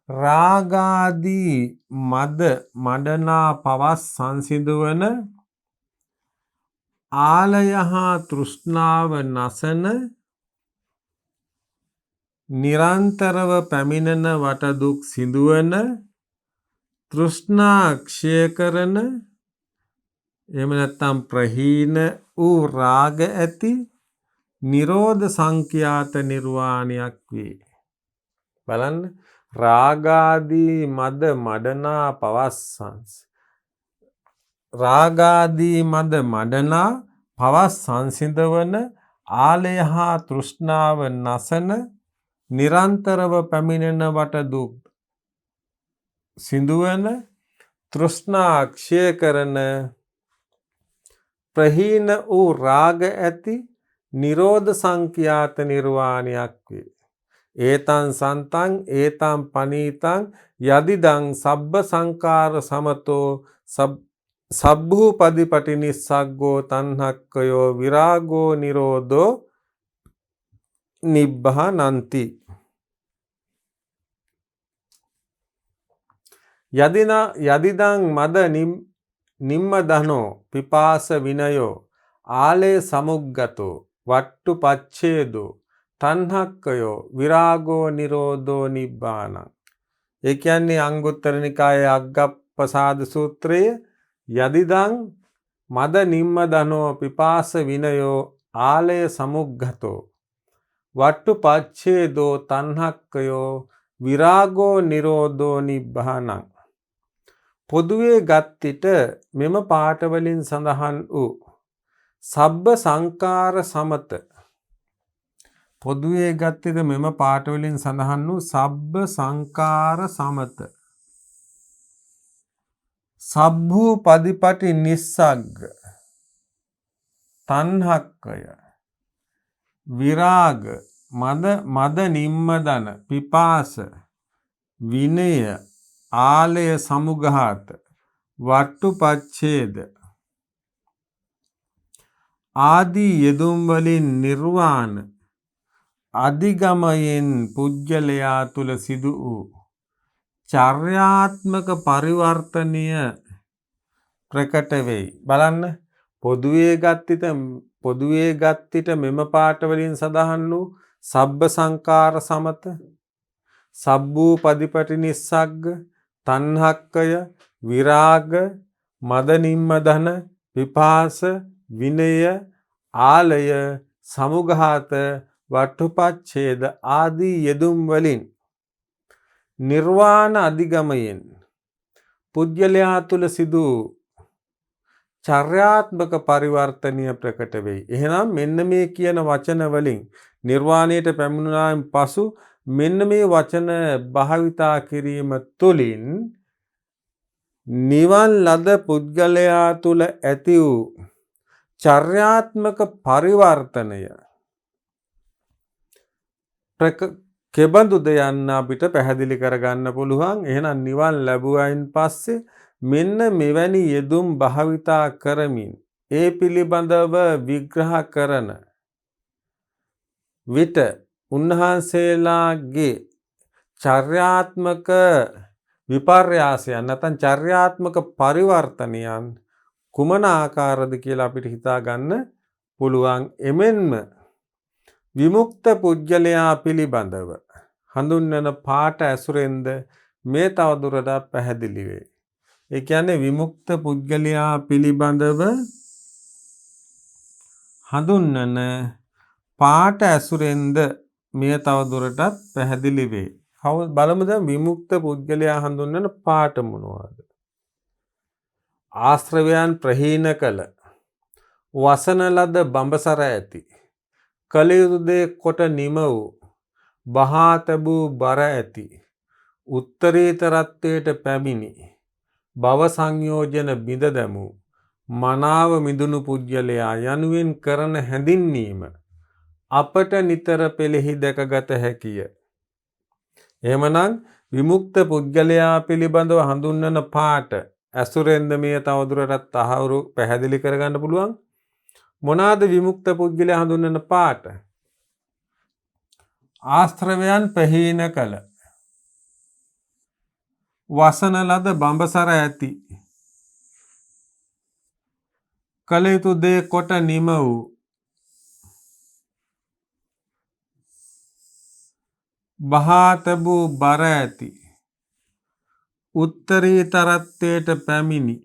රාගාදී මද මඩනා පවස් සංසිඳවන ආලය හා තෘෂ්ණාව නසන නිරන්තරව පැමිණෙන වටදුක් සිඳුවන තෘෂ්ණා ක්ෂය කරන එහෙම නැත්නම් ප්‍රහීන වූ රාග ඇති නිරෝධ සංඛ්‍යාත නිර්වාණයක් වේ. බලන්න, රාගාදී මද මඩනා පවස්සංස්, රාගාදී මද මඩනා පවස් සංසිඳවන ආලය හා තෘෂ්ණාව නසන නිරන්තරව පැමිණෙන වටදුක් සිඳුවන තෘෂ්ණා ක්ෂය කරන ප්‍රහීන වූ රාග ඇති නිරෝධ සංඛ්‍යාත නිර්වාණයක් වේ. ඒතං සන්තං ඒතං පනීතං යදිදං සබ්බ සංඛාර සමතෝ සබ්බූ පදිපටි නිස්සග්ගෝ තණ්හක්ඛයෝ විරාගෝ නිරෝධෝ නිබ්බානಂತಿ. යදිදං මද නිම්මදනෝ පිපාස විනයෝ ආලේ සමුග්ගතෝ වට්ටු පච්ඡේදෝ තණ්හක්ඛයෝ විරාගෝ නිරෝධෝ නිබ්බානං. ඒ කියන්නේ අංගුත්තර නිකායේ අග්ගප්පසාද සූත්‍රයේ යදිදං මද නිම්මදනෝ පිපාස විනයෝ ආලය සමුග්ගතෝ වට්ටු පච්ඡේදෝ තණ්හක්ඛයෝ විරාගෝ නිරෝධෝ නිබ්බානං. පොදුවේ ගත්තිට මෙම පාඨවලින් සඳහන් වූ සබ්බ සංඛාර සමත, පොදුවේ ගත්තිට මෙම පාඨවලින් සඳහන් වූ සබ්බ සංඛාර සමත, සබ්බූ පදිපටි නිස්සග්ග, තණ්හක්ඛය, විරාග, මද නිම්මදන, පිපාස, විනය, ආලය සමුඝාත, වට්ටු පච්ඡේද ආදී යෙදුම් වලින් නිර්වාණ අධිගමයෙන් පුජ්‍යලයා තුල සිදු වූ චර්යාත්මක පරිවර්තනය ප්‍රකට වෙයි. බලන්න, පොදුවේ ගත්තිට මෙම පාඨවලින් සඳහන් වූ සබ්බ සංඛාර සමත, සබ්බූ පදිපටි නිස්සග්ග, තණ්හක්ඛය, විරාග, මද නිම්මදන, පිපාස, විනය, ආලය සමුඝාත, වට්ටුපච්ඡේද ආදී යෙදුම් වලින් නිර්වාණ අධිගමයෙන් පුජ්‍යලයා තුල සිදු චර්යාත්මක පරිවර්තනය ප්‍රකට වෙයි. එහෙනම් මෙන්න මේ කියන වචන වලින් නිර්වාණයට පැමිණුණාන් පසු මෙන්න මේ වචන භාවිතා කිරීම තුළින් නිවන් ලද පුද්ගලයා තුල ඇති වූ චර්යාත්මක පරිවර්තනය කෙබඳුද යන්න අපිට පැහැදිලි කරගන්න පුළුවන්. එහෙනම් නිවන් ලැබුවයින් පස්සේ මෙන්න මෙවැනි යෙදුම් භාවිතා කරමින් ඒ පිළිබඳව විග්‍රහ කරන විට උන්වහන්සේලාගේ චර්යාත්මක විපර්යාසයන් නැත්නම් චර්යාත්මක පරිවර්තනයන් කුමන ආකාරද කියලා අපිට හිතා ගන්න පුළුවන්. එමෙන්ම විමුක්ත පුජ්‍යලයා පිළිබඳව හඳුන්වන පාඨ ඇසුරෙන්ද මේ තවදුරටත් පැහැදිලි වේ. ඒ කියන්නේ විමුක්ත පුජ්‍යලයා පිළිබඳව හඳුන්වන පාඨ ඇසුරෙන්ද මේ තවදුරටත් පැහැදිලි වේ. බලමු දැන් විමුක්ත පුජ්‍යලයා හඳුන්වන පාඨ මොනවාද? ආශ්‍රවයන් ප්‍රහීන කළ වසන ලද බඹසර ඇති කළ යුතු දේ කොට නිම වූ බහා තැබූ බර ඇති උත්තරීතරත්වයට පැමිණි භව සංයෝජන බිඳ දැමූ මනාව මිදුණු පුජ්‍යලයා යනුවෙන් කරන හැඳින්වීම අපට නිතර පෙළෙහි දැකගත හැකිය. එහෙමනම් විමුක්ත පුජ්‍යලයා පිළිබඳව හඳුන්වන පාඨ ඇසුරෙන්ද මේ තවදුරටත් තහවුරු පැහැදිලි කරගන්න පුළුවන්. මොනවාද විමුක්ත පුජ්‍යලයා හඳුන්වන පාඨ? ආශ්‍රවයන් ප්‍රහීන කළ වසන ලද බඹසර ඇති කළ යුතු දේ කොට නිම වූ බහා තැබූ බර ඇති උත්තරීතරත්වයට පැමිණි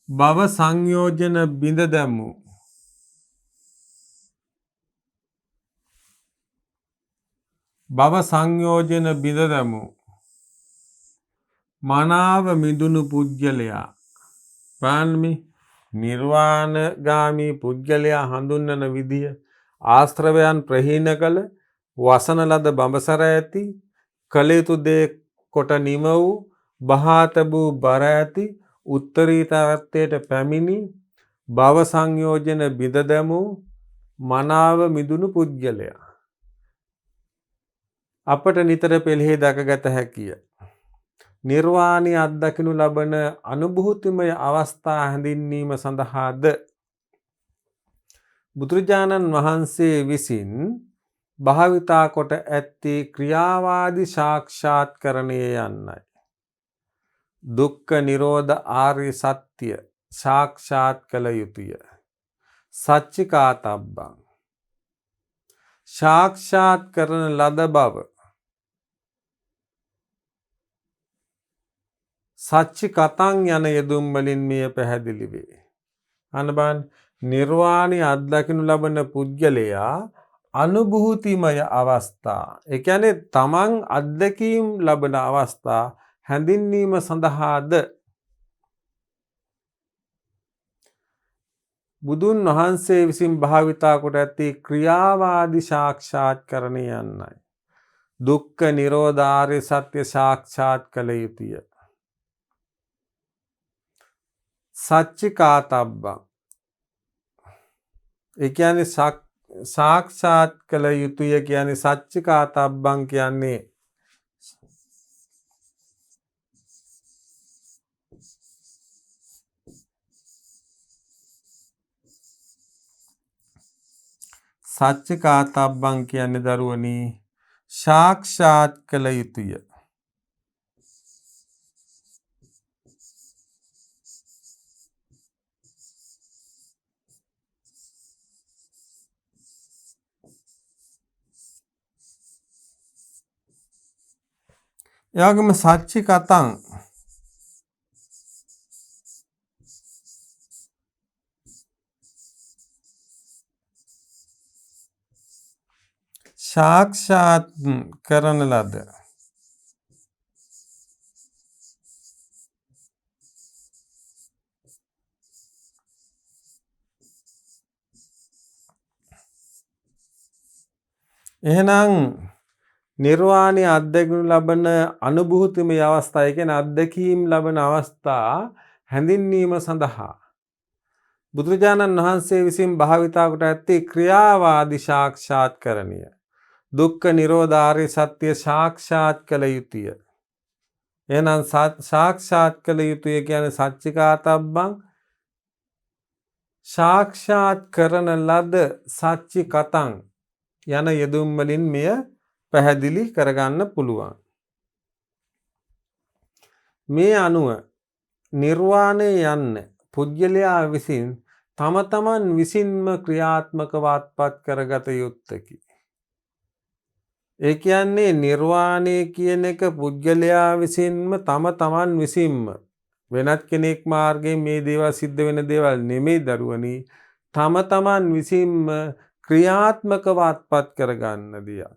භව සංයෝජන බිඳ දැමූ මනාව මිදුණු පුජ්‍යලයා. පාන්මි නිර්වාණගාමී පුජ්‍යලයා හඳුන්වන විදිය ආශ්‍රවයන් ප්‍රහීන කළ වසන ලද බඹසර ඇති කළ යුතු දේ කොට නිම වූ බහා තැබූ බර ඇති උත්තරීතරත්වයට පැමිණි භව සංයෝජන බිඳ දැමූ මනාව මිදුණු පුජ්‍යලයා අපට නිතර පෙළෙහි දැකගත හැකිය. නිර්වාණය අත්දකිනු ලබන අනුභූතිමය අවස්ථා හැඳින්වීම සඳහාද බුදුරජාණන් වහන්සේ විසින් භාවිතා කොට ඇත්තේ ක්‍රියාවාදී සාක්ෂාත්කරණය යන්නයි. දුක්ඛ නිරෝධ ආර්ය සත්‍ය සාක්ෂාත් කළ යුතුය. සච්චිකාතබ්බං සාක්ෂාත් කරන ලද බව සච්චිකතං යන යෙදුම් වලින් මෙය පැහැදිලි වේ. අනබන් නිර්වාණය අත්දකිනු ලබන පුජ්‍යලයා අනුභූතිමය අවස්ථා, ඒ කියන්නේ තමන් අත්දැකීම් ලබන අවස්ථා හැඳින්වීම සඳහාද බුදුන් වහන්සේ විසින් භාවිතා කොට ඇති ක්‍රියාවාදී සාක්ෂාත්කරණය යන්නයි. දුක්ඛ නිරෝධ ආර්ය සත්‍ය සාක්ෂාත් කළ යුතුය. සච්චිකාතබ්බං ඒ කියන්නේ සාක්ෂාත් කළ යුතුය කියන්නේ සච්චිකාතබ්බං කියන්නේ සච්චිකාතබ්බං කියන්නේ දරුවනි සාක්ෂාත් කළ යුතුය. එයාගම සච්චිකතං සාක්ෂාත් කරන ලද එහෙනම් නිර්වාණය අත්දැකීම් ලබන අනුභූතිමය අවස්ථා, ඒ කියන්නේ අත්දැකීම් ලබන අවස්ථා හැඳින්වීම සඳහා බුදුරජාණන් වහන්සේ විසින් භාවිතා කොට ඇත්තේ ක්‍රියාවාදී සාක්ෂාත් කරණිය. දුක්ඛ නිරෝධ ආර්ය සත්‍ය සාක්ෂාත් කළ යුතුය. එහෙනම් සාක්ෂාත් කළ යුතුය කියන්නේ සච්චිකාතබ්බං සාක්ෂාත් කරන ලද සච්චි කතං යන යෙදුම් වලින් මෙය පැහැදිලි කරගන්න පුළුවන්. මේ අනුව නිර්වාණය යන්නේ පුජ්‍යලයා විසින් තම තමන් විසින්ම ක්‍රියාත්මකව අත්පත් කරගත යුත්තකි. ඒ කියන්නේ නිර්වාණය කියන එක පුජ්‍යලයා විසින්ම තම තමන් විසින්ම වෙනත් කෙනෙක් මාර්ගයෙන් මේ දේවල් සිද්ධ වෙන දේවල් නෙමෙයි දරුවනි, තම තමන් විසින්ම ක්‍රියාත්මකව අත්පත් කරගන්න දෙයක්.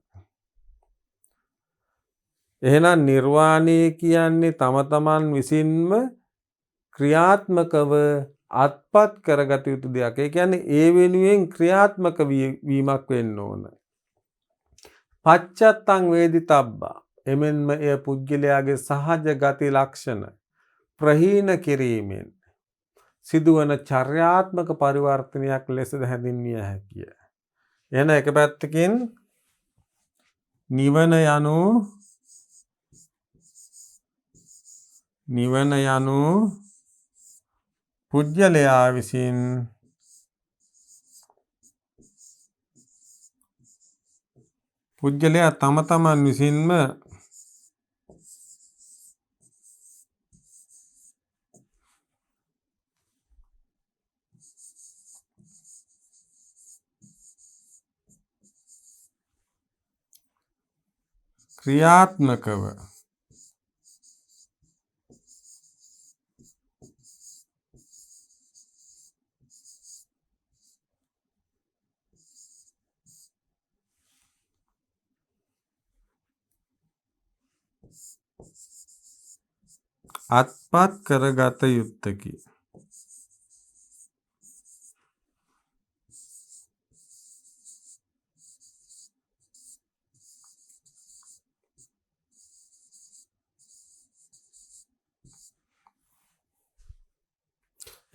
එහෙනම් නිර්වාණය කියන්නේ තම තමන් විසින්ම ක්‍රියාත්මකව අත්පත් කරගත යුතු දෙයක්. ඒ කියන්නේ ඒ වෙනුවෙන් ක්‍රියාත්මක වීමක් වෙන්න ඕන. පච්චත්තං වේදිතබ්බා. එමෙන්ම එය පුජ්‍යලයාගේ සහජ ගති ලක්ෂණ ප්‍රහීන කිරීමෙන් සිදුවන චර්යාත්මක පරිවර්තනයක් ලෙසද හැඳින්විය හැකිය. එහෙනම් එක පැත්තකින් නිවන යනු පුජ්‍යලයා විසින් පුජ්‍යලයා තම තමන් විසින්ම ක්‍රියාත්මකව අත්පත් කරගත යුත්තකි.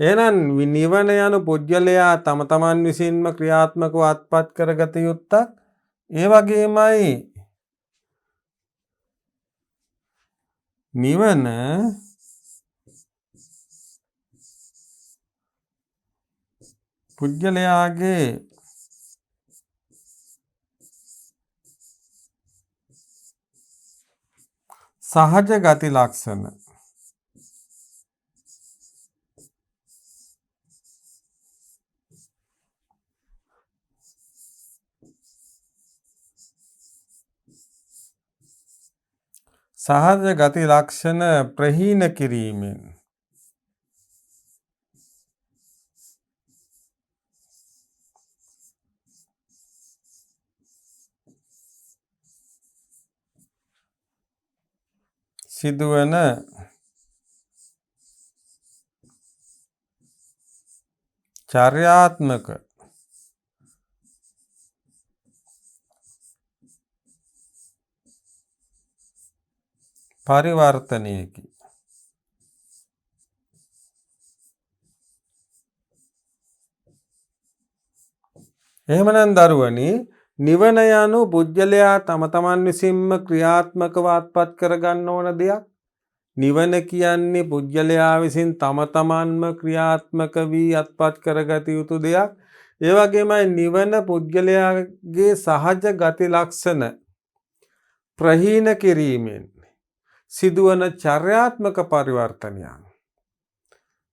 එහෙනම් නිවන යනු පුජ්‍යලයා තම තමන් විසින්ම ක්‍රියාත්මකව අත්පත් කරගත යුත්තක්. ඒ වගේමයි නිවන පුජ්‍යලයාගේ සහජ ගති ලක්ෂණ ප්‍රහීන කිරීමෙන් සිදුවන චර්යාත්මක පරිවර්තනයකි. එහෙමනම් දරුවනි, නිවන යනු පුජ්‍යලයා තම තමන් විසින්ම ක්‍රියාත්මකව අත්පත් කරගන්න ඕන දෙයක්. නිවන කියන්නේ පුජ්‍යලයා විසින් තම තමන්ම ක්‍රියාත්මක වී අත්පත් කරගත යුතු දෙයක්. ඒ වගේමයි නිවන පුජ්‍යලයාගේ සහජ ගති ලක්ෂණ ප්‍රහීන කිරීමෙන් සිදුවන චර්යාත්මක පරිවර්තනයක්.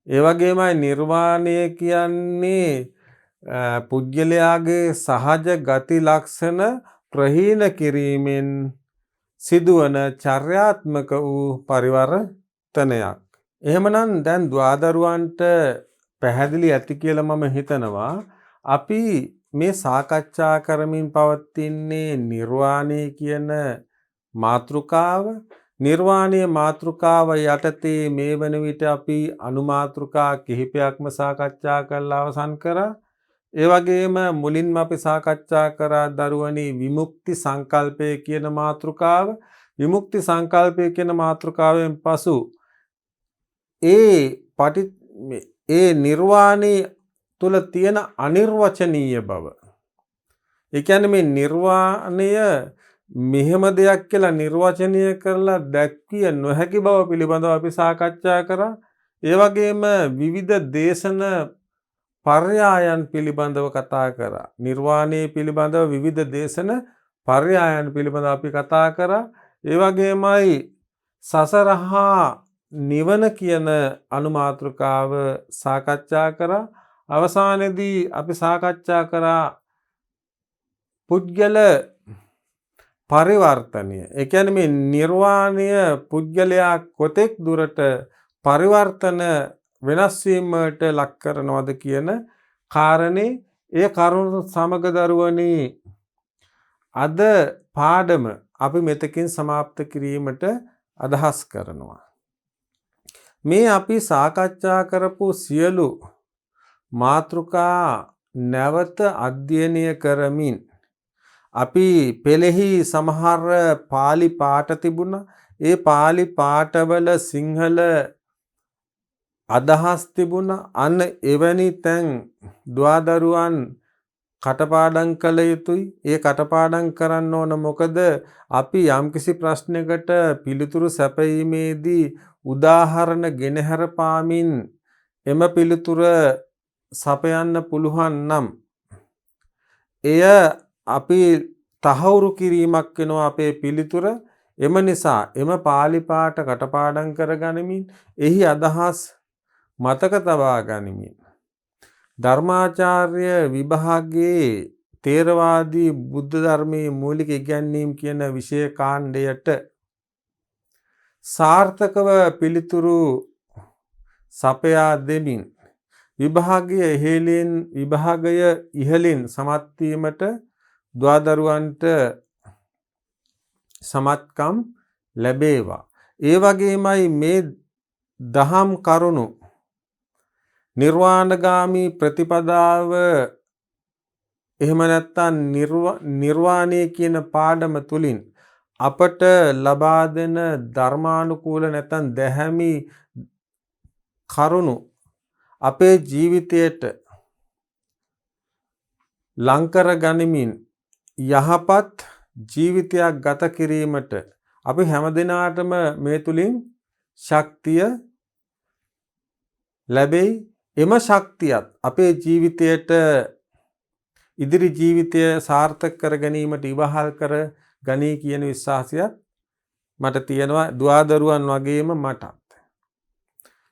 ඒ වගේමයි නිර්වාණය කියන්නේ පුජ්‍යලයාගේ සහජ ගති ලක්ෂණ ප්‍රහීන කිරීමෙන් සිදුවන චර්යාත්මක වූ පරිවර්තනයක්. එහෙමනම් දැන් දුවදරුවන්ට පැහැදිලි ඇති කියලා මම හිතනවා. අපි මේ සාකච්ඡා කරමින් පවතින්නේ නිර්වාණය කියන මාතෘකාව. නිර්වාණීය මාතෘකාව යටතේ මේ වන විට අපි අනුමාතෘකා කිහිපයක්ම සාකච්ඡා කරලා අවසන් කරා. ඒ වගේම මුලින්ම අපි සාකච්ඡා කරා දරුවනි විමුක්ති සංකල්පය කියන මාතෘකාව. විමුක්ති සංකල්පය කියන මාතෘකාවෙන් පසු ඒ නිර්වාණී තුල තියෙන අනිර්වචනීය බව. ඒ කියන්නේ මේ නිර්වාණය මෙහෙම දෙයක් කියලා නිර්වචනය කරලා දැක්විය නොහැකි බව පිළිබඳව අපි සාකච්ඡා කරා. ඒ වගේම විවිධ දේශන පර්යායන් පිළිබඳව කතා කරා. නිර්වාණය පිළිබඳව විවිධ දේශන පර්යායන් පිළිබඳව අපි කතා කරා. ඒ වගේමයි සසර හා නිවන කියන අනුමාතෘකාව සාකච්ඡා කරා. අවසානයේදී අපි සාකච්ඡා කරා පුද්ගල පරිවර්තනය. ඒ කියන්නේ මේ නිර්වාණය පුද්ගලයා කොතෙක් දුරට පරිවර්තන වෙනස් වීමට ලක් කරනවද කියන කාරණේ. ඒ කරුණු සමග දරුවනි අද පාඩම අපි මෙතකින් સમાપ્ત කිරීමට අදහස් කරනවා. මේ අපි සාකච්ඡා කරපු සියලු මාතෘකා නැවත අධ්‍යයනය කරමින් අපි පෙළෙහි සමහර පාලි පාඨ තිබුණා. ඒ පාලි පාඨවල සිංහල අදහස් තිබුණා. අන්න එවැනි තැන් දුවදරුවන් කටපාඩම් කළ යුතුයි. ඒ කටපාඩම් කරන්න ඕන. මොකද අපි යම්කිසි ප්‍රශ්නයකට පිළිතුරු සැපයීමේදී උදාහරණ ගෙනහැර පාමින් එම පිළිතුර සපයන්න පුළුවන් නම් එය අපි තහවුරු කිරීමක් වෙනවා අපේ පිළිතුර. එම නිසා එම පාලි පාඨ කටපාඩම් කරගනිමින් එහි අදහස් මතක තබා ගනිමින් ධර්මාචාර්ය විභාගයේ තේරවාදී බුද්ධ ධර්මයේ මූලික ඉගැන්වීම් කියන විෂය කාණ්ඩයට සාර්ථකව පිළිතුරු සපයා දෙමින් විභාගය ඉහළින් සමත් වීමට දුවදරුවන්ට සමත්කම් ලැබේවා. ඒ වගේමයි මේ දහම් කරුණු නිර්වාණගාමී ප්‍රතිපදාව එහෙම නැත්නම් නිර්වාණය කියන පාඩම තුලින් අපට ලබා දෙන ධර්මානුකූල නැත්නම් දැහැමි කරුණු අපේ ජීවිතයට ලංකර ගනිමින් යහපත් ජීවිතයක් ගත කිරීමට අපි හැමදිනාටම මේ තුලින් ශක්තිය ලැබෙයි. එම ශක්තියත් අපේ ජීවිතයට ඉදිරි ජීවිතය සාර්ථක කර ගැනීමට ඉවහල් කර ගනී කියන විශ්වාසයත් මට තියෙනවා දුවදරුවන් වගේම මටත්.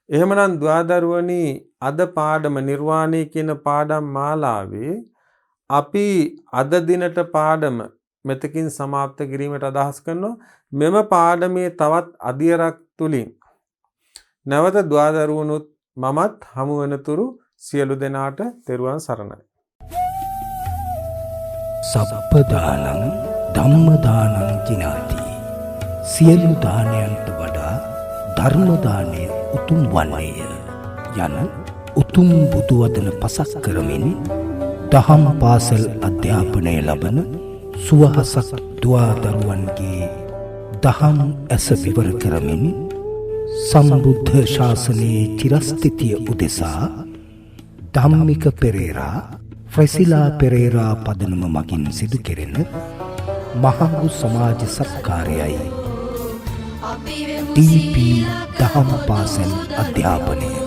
එහෙමනම් දුවදරුවනි අද පාඩම නිර්වාණය කියන පාඩම් මාලාවේ අපි අද දිනට පාඩම මෙතකින් સમાપ્ત කිරීමට අදහස් කරනවා. මෙම පාඩමේ තවත් අධ්‍යයනයක් තුලින් නැවත දුවදරුවනුත් මමත් හමු වෙනතුරු සියලු දෙනාට තෙරුවන් සරණයි.
සප්පදානං ධම්මදානං කිනාති. සියලු දානයන්ට වඩා ධර්ම දානය උතුම් වන්නේය යන උතුම් බුදු වදන පසක් කරමින් දහම් පාසල් අධ්‍යාපනය ලබන සුවහසක් දුවදරුවන්ගේ දහම් ඇස විවර කරමින් සම්බුද්ධ ශාසනයේ චිරස්ථිතිය උදෙසා ධම්මික පෙරේරා ෆ්‍රැසිලා පෙරේරා පදනම මගින් සිදු කෙරෙන මහඟු සමාජ සත්කාරයයි ටීපී දහම් පාසල් අධ්‍යාපනය.